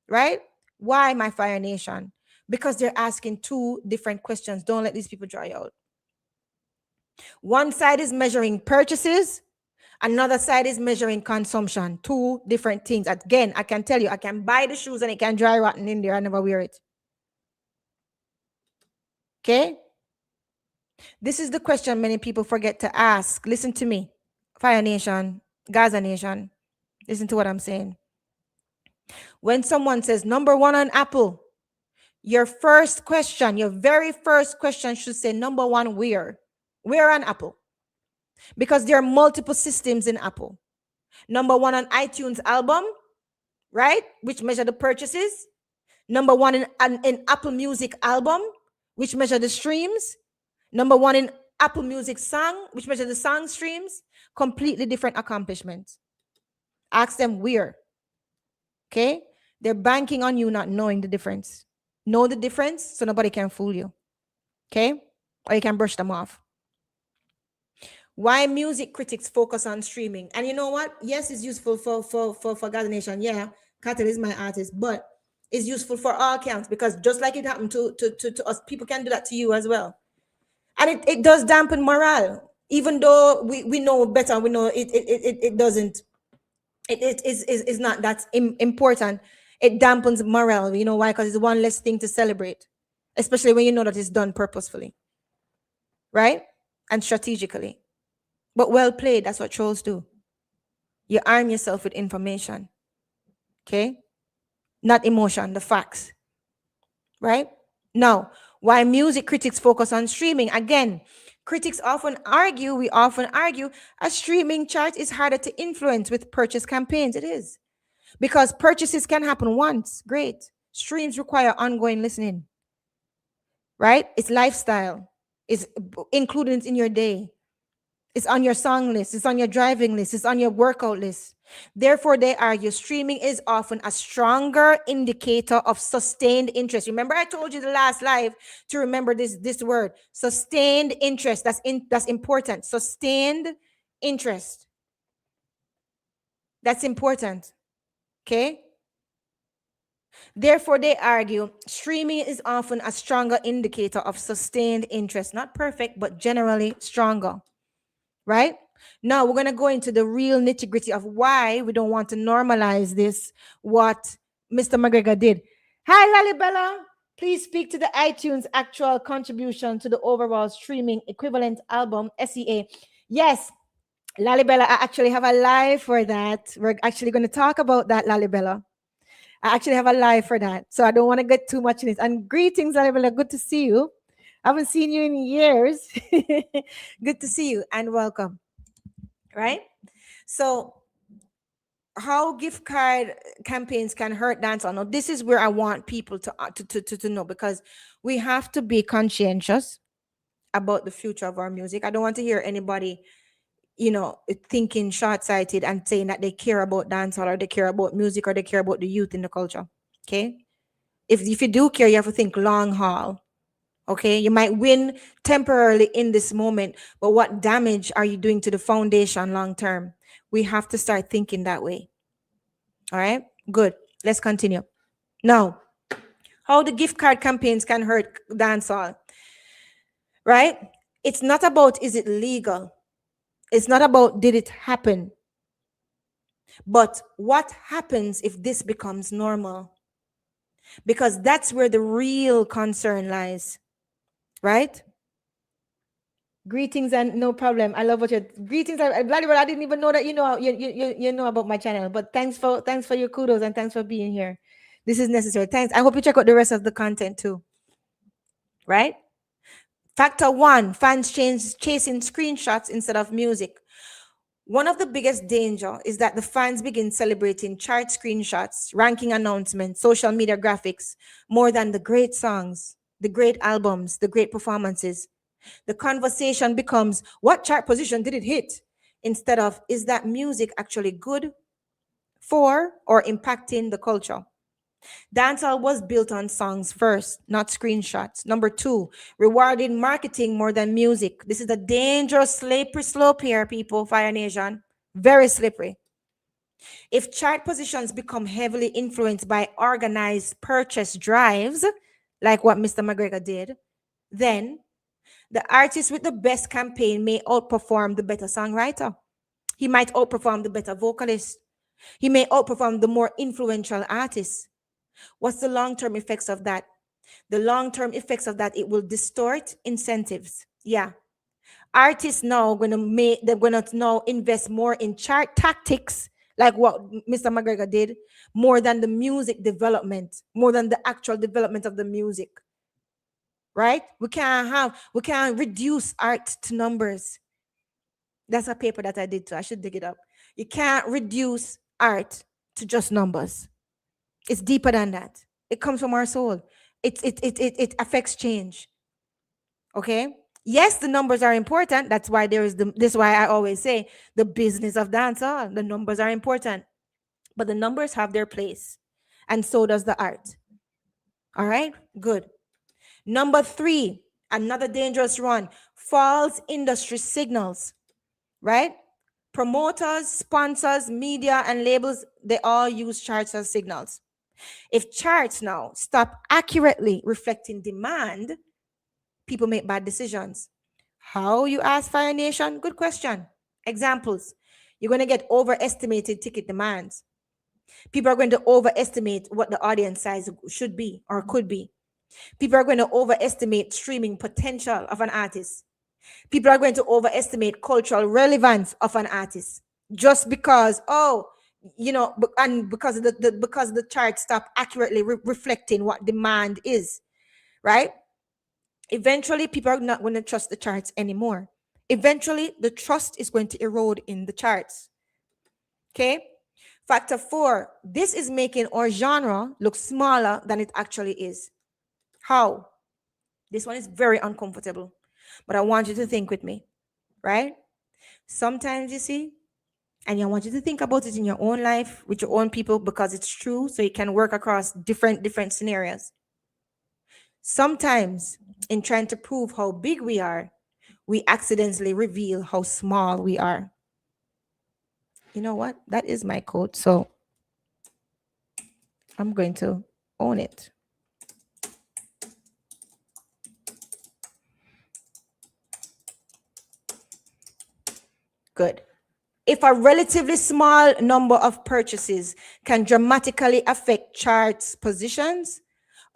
Right? Why, my Fire Nation? Because they're asking two different questions. Don't let these people dry out. One side is measuring purchases. Another side is measuring consumption. Two different things. Again, I can tell you, I can buy the shoes and it can dry rotten in there. I never wear it. Okay? This is the question many people forget to ask. Listen to me, Fire Nation. Gaza Nation, listen to what I'm saying. When someone says number one on Apple, your first question, your very first question should say number one where? Where on Apple? Because there are multiple systems in Apple. Number one on iTunes album, right? Which measure the purchases. Number one in Apple Music album, which measure the streams. Number one in Apple Music song, which measure the song streams. Completely different accomplishments. Ask them where. Okay? They're banking on you not knowing the difference. Know the difference so nobody can fool you. Okay? Or you can brush them off. Why music critics focus on streaming. And you know what? Yes, it's useful for Gaza Nation. Yeah, Cartel is my artist, but it's useful for all counts because just like it happened to us, people can do that to you as well. And it does dampen morale. Even though we know better, we know it doesn't, it is not that important. It dampens morale. You know why? Because it's one less thing to celebrate, especially when you know that it's done purposefully, right? And strategically. But well played, that's what trolls do. You arm yourself with information, okay? Not emotion, the facts, right? Now, why music critics focus on streaming? Again, critics we often argue, a streaming chart is harder to influence with purchase campaigns. It is. Because purchases can happen once, great. Streams require ongoing listening, right? It's lifestyle, it's included in your day. It's on your song list, it's on your driving list, it's on your workout list. Therefore, they argue streaming is often a stronger indicator of sustained interest. Remember, I told you the last live to remember this word, sustained interest. That's important. Sustained interest. That's important. Okay? Therefore, they argue streaming is often a stronger indicator of sustained interest. Not perfect, but generally stronger. Right? Now we're going to go into the real nitty gritty of why we don't want to normalize this, what Mr. McGregor did. Hi, Lalibella. Please speak to the iTunes actual contribution to the overall streaming equivalent album, SEA. Yes, Lalibella, I actually have a live for that. We're actually going to talk about that, Lalibella. I actually have a live for that. So I don't want to get too much in it. And greetings, Lalibella. Good to see you. I haven't seen you in years. Good to see you and welcome. Right? So, how gift card campaigns can hurt dancehall? Now, this is where I want people to know, because we have to be conscientious about the future of our music. I don't want to hear anybody, thinking short-sighted and saying that they care about dancehall or they care about music or they care about the youth in the culture. Okay? If you do care, you have to think long haul. Okay, you might win temporarily in this moment, but what damage are you doing to the foundation long term? We have to start thinking that way. All right, good. Let's continue. Now, how the gift card campaigns can hurt dancehall, right? It's not about is it legal? It's not about did it happen? But what happens if this becomes normal? Because that's where the real concern lies, right? Greetings and no problem. I love what you're greetings. I'm glad, but I didn't even know that you know about my channel. But thanks for your kudos and thanks for being here. This is necessary. Thanks. I hope you check out the rest of the content too. Right? Factor one, fans chasing screenshots instead of music. One of the biggest danger is that the fans begin celebrating chart screenshots, ranking announcements, social media graphics more than the great songs, the great albums, the great performances. The conversation becomes, what chart position did it hit? Instead of, is that music actually good for or impacting the culture? Dancehall was built on songs first, not screenshots. Number two, rewarding marketing more than music. This is a dangerous, slippery slope here, people, Fire Nation. Very slippery. If chart positions become heavily influenced by organized purchase drives, like what Mr. McGregor did, then the artist with the best campaign may outperform the better songwriter. He might outperform the better vocalist. He may outperform the more influential artist. What's the long-term effects of that? The long-term effects of that, it will distort incentives. Yeah. Artists now they're gonna now invest more in chart tactics, like what Mr. McGregor did, more than the music development, more than the actual development of the music. Right? We can't reduce art to numbers. That's a paper that I did too. I should dig it up. You can't reduce art to just numbers. It's deeper than that. It comes from our soul. It affects change. Okay? Yes, the numbers are important. That's why this is why I always say the business of dancehall. The numbers are important. But the numbers have their place. And so does the art. All right? Good. Number 3, another dangerous one, false industry signals. Right? Promoters, sponsors, media, and labels, they all use charts as signals. If charts now stop accurately reflecting demand, people make bad decisions. How, you ask, Fire Nation? Good question. Examples. You're going to get overestimated ticket demands. People are going to overestimate what the audience size should be or could be. People are going to overestimate streaming potential of an artist. People are going to overestimate cultural relevance of an artist just because, and because the charts stop accurately reflecting what demand is, right? Eventually, people are not going to trust the charts anymore. Eventually, the trust is going to erode in the charts. Okay? Factor 4, this is making our genre look smaller than it actually is. How? This one is very uncomfortable, but I want you to think with me, right? Sometimes you see, and I want you to think about it in your own life with your own people because it's true, so it can work across different scenarios. Sometimes, in trying to prove how big we are, we accidentally reveal how small we are. You know what? That is my quote, so I'm going to own it. Good. If a relatively small number of purchases can dramatically affect charts positions,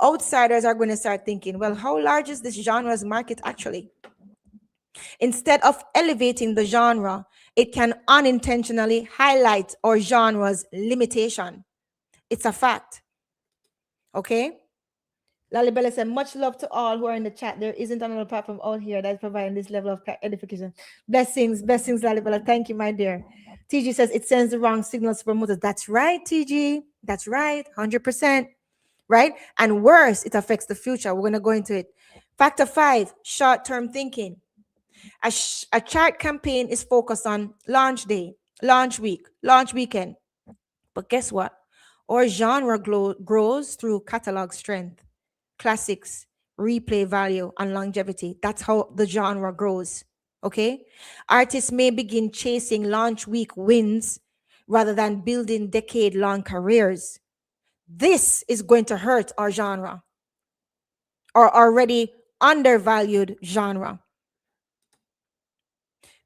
outsiders are going to start thinking, well, how large is this genre's market actually? Instead of elevating the genre, it can unintentionally highlight our genre's limitation. It's a fact. Okay? Lalibela said, much love to all who are in the chat. There isn't another platform out here that's providing this level of edification. Blessings, Lalibela. Thank you, my dear. TG says it sends the wrong signals to promoters. That's right, TG. That's right. 100%. Right? And worse, it affects the future. We're going to go into it. Factor 5, short-term thinking. A chart campaign is focused on launch day, launch week, launch weekend. But guess what? Our genre grows through catalog strength, classics, replay value, and longevity. That's how the genre grows. Okay? Artists may begin chasing launch week wins rather than building decade-long careers. This is going to hurt our genre, our already undervalued genre.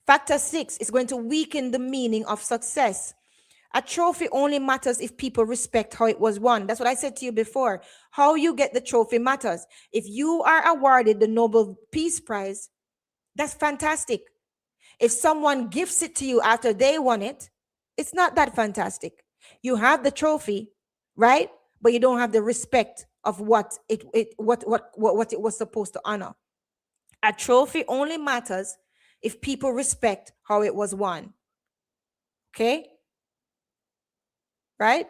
Factor 6 is going to weaken the meaning of success. A trophy only matters if people respect how it was won. That's what I said to you before. How you get the trophy matters. If you are awarded the Nobel Peace Prize, that's fantastic. If someone gifts it to you after they won it, it's not that fantastic. You have the trophy, right? But you don't have the respect of what it was supposed to honor. A trophy only matters if people respect how it was won. Okay? Right?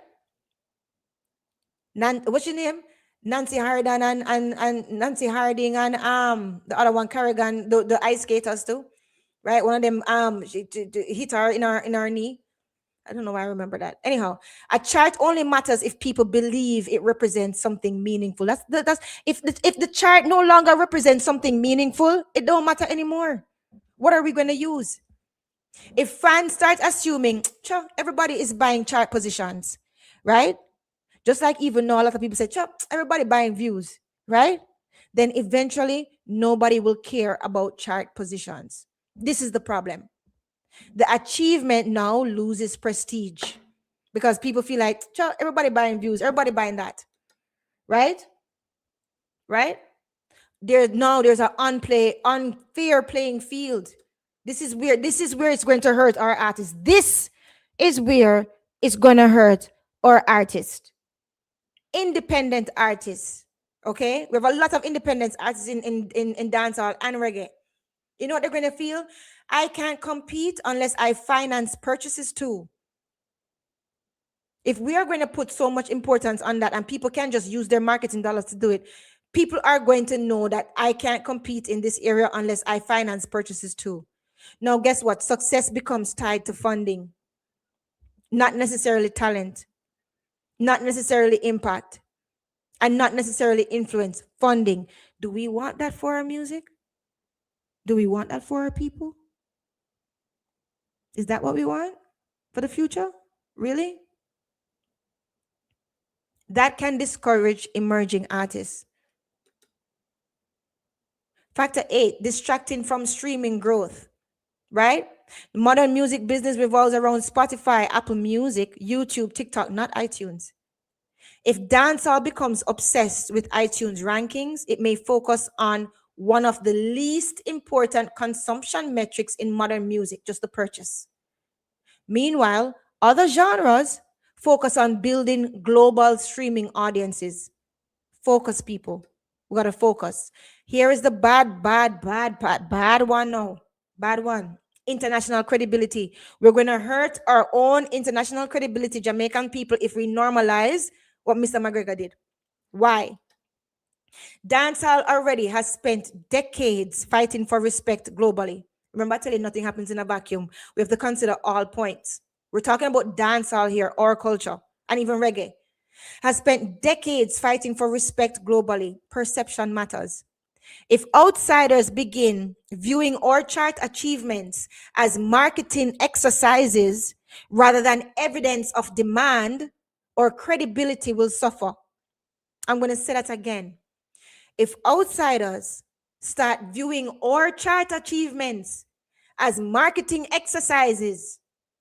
What's your name? Nancy Harding and Nancy Harding and the other one, Kerrigan, the ice skaters too. Right? One of them she hit her in her knee. I don't know why I remember that. Anyhow, a chart only matters if people believe it represents something meaningful. That's if the chart no longer represents something meaningful, it don't matter anymore. What are we going to use? If fans start assuming everybody is buying chart positions, right? Just like even now, a lot of people say, everybody buying views, right? Then eventually nobody will care about chart positions. This is the problem. The achievement now loses prestige because people feel like, everybody buying views, everybody buying that, right? Right? There's an unfair playing field. This is where it's going to hurt our artists. This is where it's going to hurt our artists. Independent artists. Okay? We have a lot of independent artists in dancehall and reggae. You know what they're going to feel? I can't compete unless I finance purchases too. If we are going to put so much importance on that and people can just use their marketing dollars to do it, people are going to know that I can't compete in this area unless I finance purchases too. Now, guess what? Success becomes tied to funding, not necessarily talent, not necessarily impact, and not necessarily influence. Funding. Do we want that for our music? Do we want that for our people? Is that what we want for the future? Really? That can discourage emerging artists. Factor 8, distracting from streaming growth, right? Modern music business revolves around Spotify, Apple Music, YouTube, TikTok, not iTunes. If dancehall becomes obsessed with iTunes rankings, it may focus on one of the least important consumption metrics in modern music, just the purchase. Meanwhile, other genres focus on building global streaming audiences. Focus, people. We gotta focus. Here is the bad one now. Bad one. International credibility. We're gonna hurt our own international credibility, Jamaican people, if we normalize what Mr. McGregor did. Why? Dancehall already has spent decades fighting for respect globally. Remember, I tell you, nothing happens in a vacuum. We have to consider all points. We're talking about dancehall here, our culture, and even reggae. Has spent decades fighting for respect globally. Perception matters. If outsiders begin viewing our chart achievements as marketing exercises rather than evidence of demand, our credibility will suffer. I'm going to say that again. If outsiders start viewing our chart achievements as marketing exercises,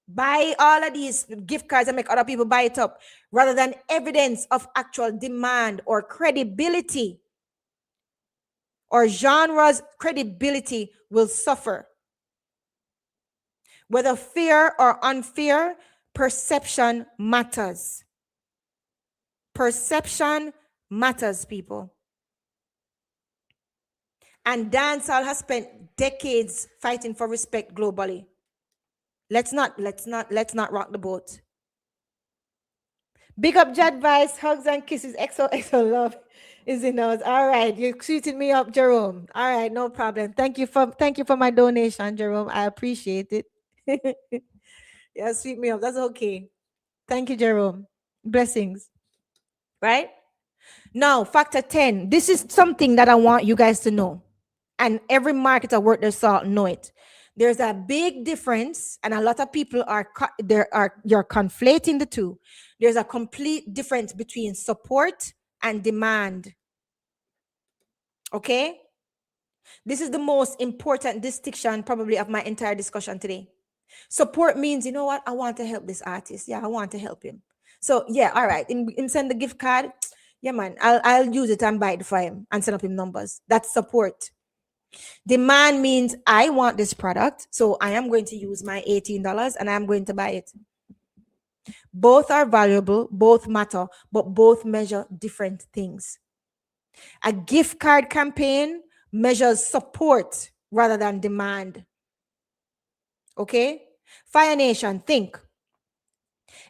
buy all of these gift cards and make other people buy it up, rather than evidence of actual demand or credibility, or genre's credibility will suffer. Whether fair or unfair, perception matters. Perception matters, people. And dancehall has spent decades fighting for respect globally. Let's not rock the boat. Big up Jad Vice, hugs and kisses, XOXO love is in us. All right, you treated me up, Jerome. All right, no problem. Thank you for my donation, Jerome. I appreciate it. Yeah, sweet me up. That's okay. Thank you, Jerome. Blessings. Right? Now, factor 10. This is something that I want you guys to know. And every marketer worth their salt know it. There's a big difference, and a lot of people you're conflating the two. There's a complete difference between support and demand. Okay? This is the most important distinction probably of my entire discussion today. Support means, you know what? I want to help this artist. Yeah, I want to help him. So yeah, all right. Him send the gift card. Yeah, man. I'll use it and buy it for him and send up him numbers. That's support. Demand means I want this product, so I am going to use my $18 and I'm going to buy it. Both are valuable, both matter, but both measure different things. A gift card campaign measures support rather than demand. Okay? Fire Nation, think.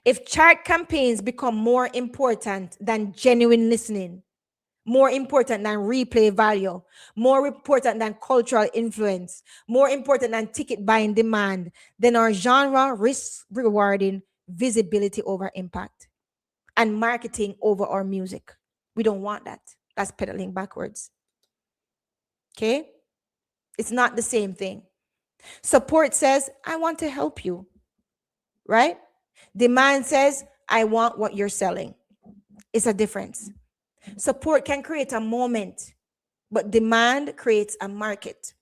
If chart campaigns become more important than genuine listening, more important than replay value, more important than cultural influence, more important than ticket buying demand, then our genre risks rewarding visibility over impact and marketing over our music. We don't want that. That's pedaling backwards. Okay? It's not the same thing. Support says, I want to help you, right? Demand says, I want what you're selling. It's a difference. Support can create a moment, but demand creates a market.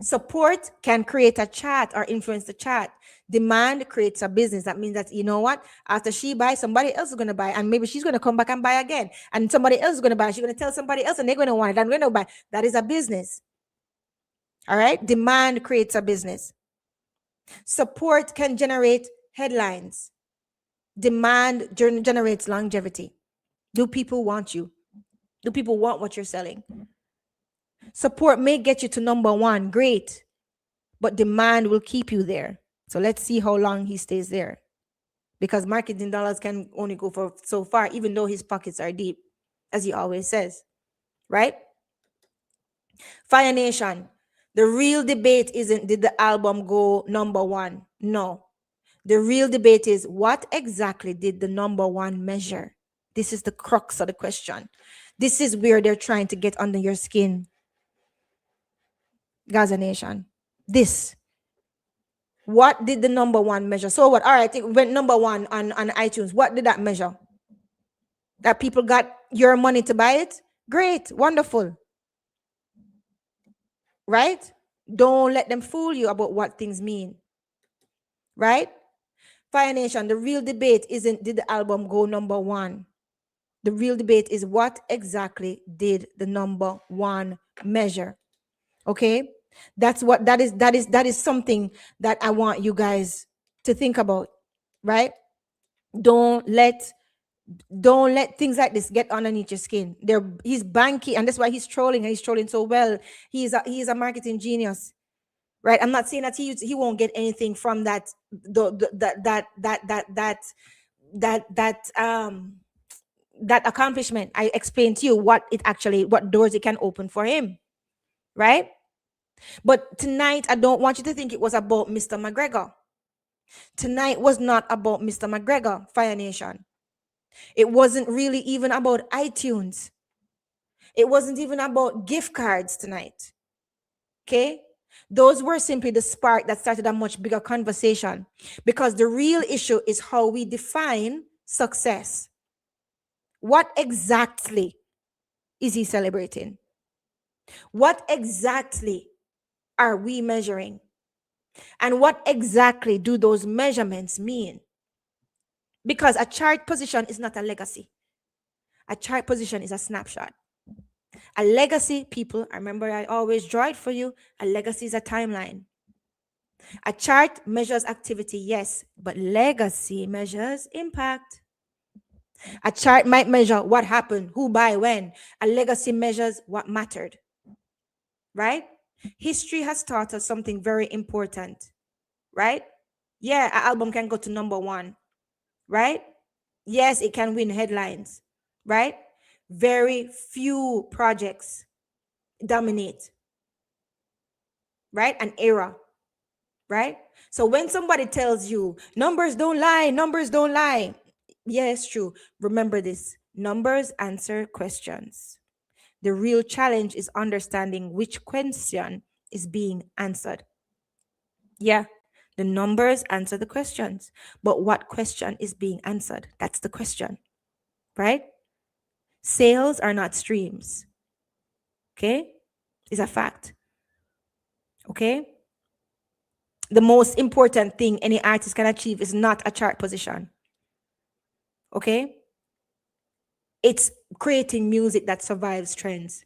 Support can create a chat or influence the chat. Demand creates a business. That means that, you know what? After she buys, somebody else is going to buy, and maybe she's going to come back and buy again. And somebody else is going to buy. She's going to tell somebody else, and they're going to want it. And we're going to buy. That is a business. All right. Demand creates a business. Support can generate headlines. Demand generates longevity. Do people want you? Do people want what you're selling? Support may get you to number one, great, but demand will keep you there. So let's see how long he stays there. Because marketing dollars can only go for so far, even though his pockets are deep, as he always says, right? Fire Nation, the real debate isn't did the album go number one? No. The real debate is what exactly did the number one measure? This is the crux of the question. This is where they're trying to get under your skin. Gaza Nation. This. What did the number one measure? So what? All right, it went number one on iTunes. What did that measure? That people got your money to buy it? Great, wonderful. Right? Don't let them fool you about what things mean. Right? Fire Nation, the real debate isn't did the album go number one? The real debate is what exactly did the number one measure? Okay? That's what that is something that I want you guys to think about, right? Don't let things like this get underneath your skin. He's banky, and that's why he's trolling, and he's trolling so well. He's a marketing genius, right? I'm not saying that he won't get anything from that accomplishment. I explained to you what doors it can open for him, right? But tonight, I don't want you to think it was about Mr. McGregor. Tonight was not about Mr. McGregor, Fire Nation. It wasn't really even about iTunes. It wasn't even about gift cards tonight. Okay? Those were simply the spark that started a much bigger conversation, because the real issue is how we define success. What exactly is he celebrating? What exactly are we measuring? And what exactly do those measurements mean? Because a chart position is not a legacy. A chart position is a snapshot. A legacy, people, I remember I always draw it for you. A legacy is a timeline. A chart measures activity, yes, but legacy measures impact. A chart might measure what happened, who, by, when. A legacy measures what mattered, right? History has taught us something very important, right? Yeah, an album can go to number one, right? Yes, it can win headlines, right? Very few projects dominate, right? An era, right? So when somebody tells you numbers don't lie, yeah, it's true. Remember this: numbers answer questions. The real challenge is understanding which question is being answered. Yeah, the numbers answer the questions, but what question is being answered? That's the question, right? Sales are not streams. Okay? It's a fact. Okay? The most important thing any artist can achieve is not a chart position. Okay? It's creating music that survives trends.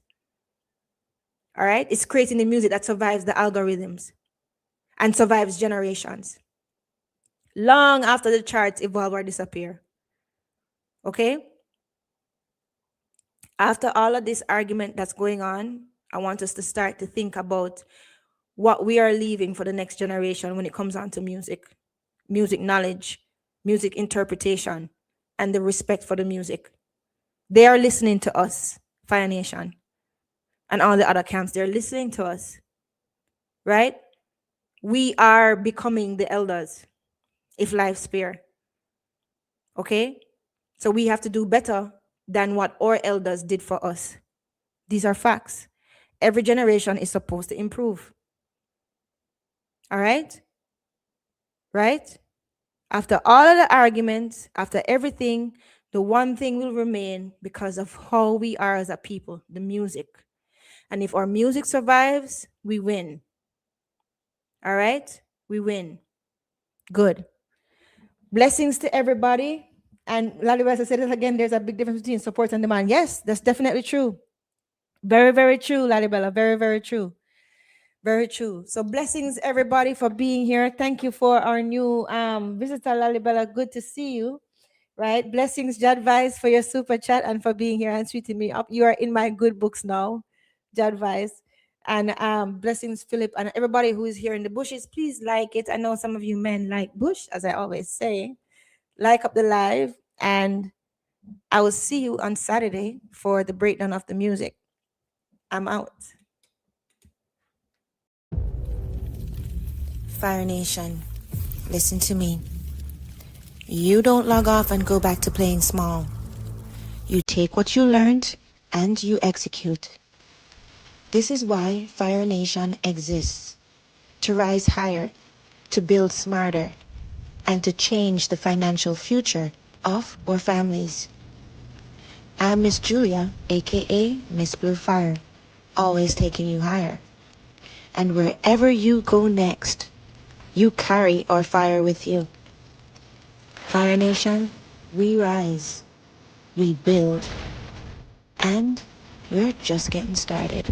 All right? It's creating the music that survives the algorithms and survives generations. Long after the charts evolve or disappear. Okay? After all of this argument that's going on, I want us to start to think about what we are leaving for the next generation when it comes on to music, music knowledge, music interpretation, and the respect for the music. They are listening to us, Fire Nation, and all the other camps. They're listening to us, right? We are becoming the elders, if life spare. Okay? So we have to do better than what our elders did for us. These are facts. Every generation is supposed to improve. All right? Right? After all of the arguments, after everything, the one thing will remain because of how we are as a people, the music. And if our music survives, we win. All right? We win. Good. Blessings to everybody. And Lalibela said it again, there's a big difference between support and demand. Yes, that's definitely true. Very, very true, Lalibela. Very, very true. Very true. So blessings everybody for being here. Thank you for our new visitor, Lalibela. Good to see you. Right? Blessings, Jadvice, for your super chat and for being here and sweeting me up. You are in my good books now, Jadvice. And blessings, Philip, and everybody who is here in the bushes. Please like it. I know some of you men like bush, as I always say. Like up the live, and I will see you on Saturday for the breakdown of the music. I'm out. Fire Nation, listen to me. You don't log off and go back to playing small. You take what you learned and you execute. This is why Fire Nation exists. To rise higher, to build smarter, and to change the financial future of our families. I'm Miss Julia, A.K.A. Miss Blue Fire, always taking you higher. And wherever you go next, you carry our fire with you. Fire Nation, we rise, we build, and we're just getting started.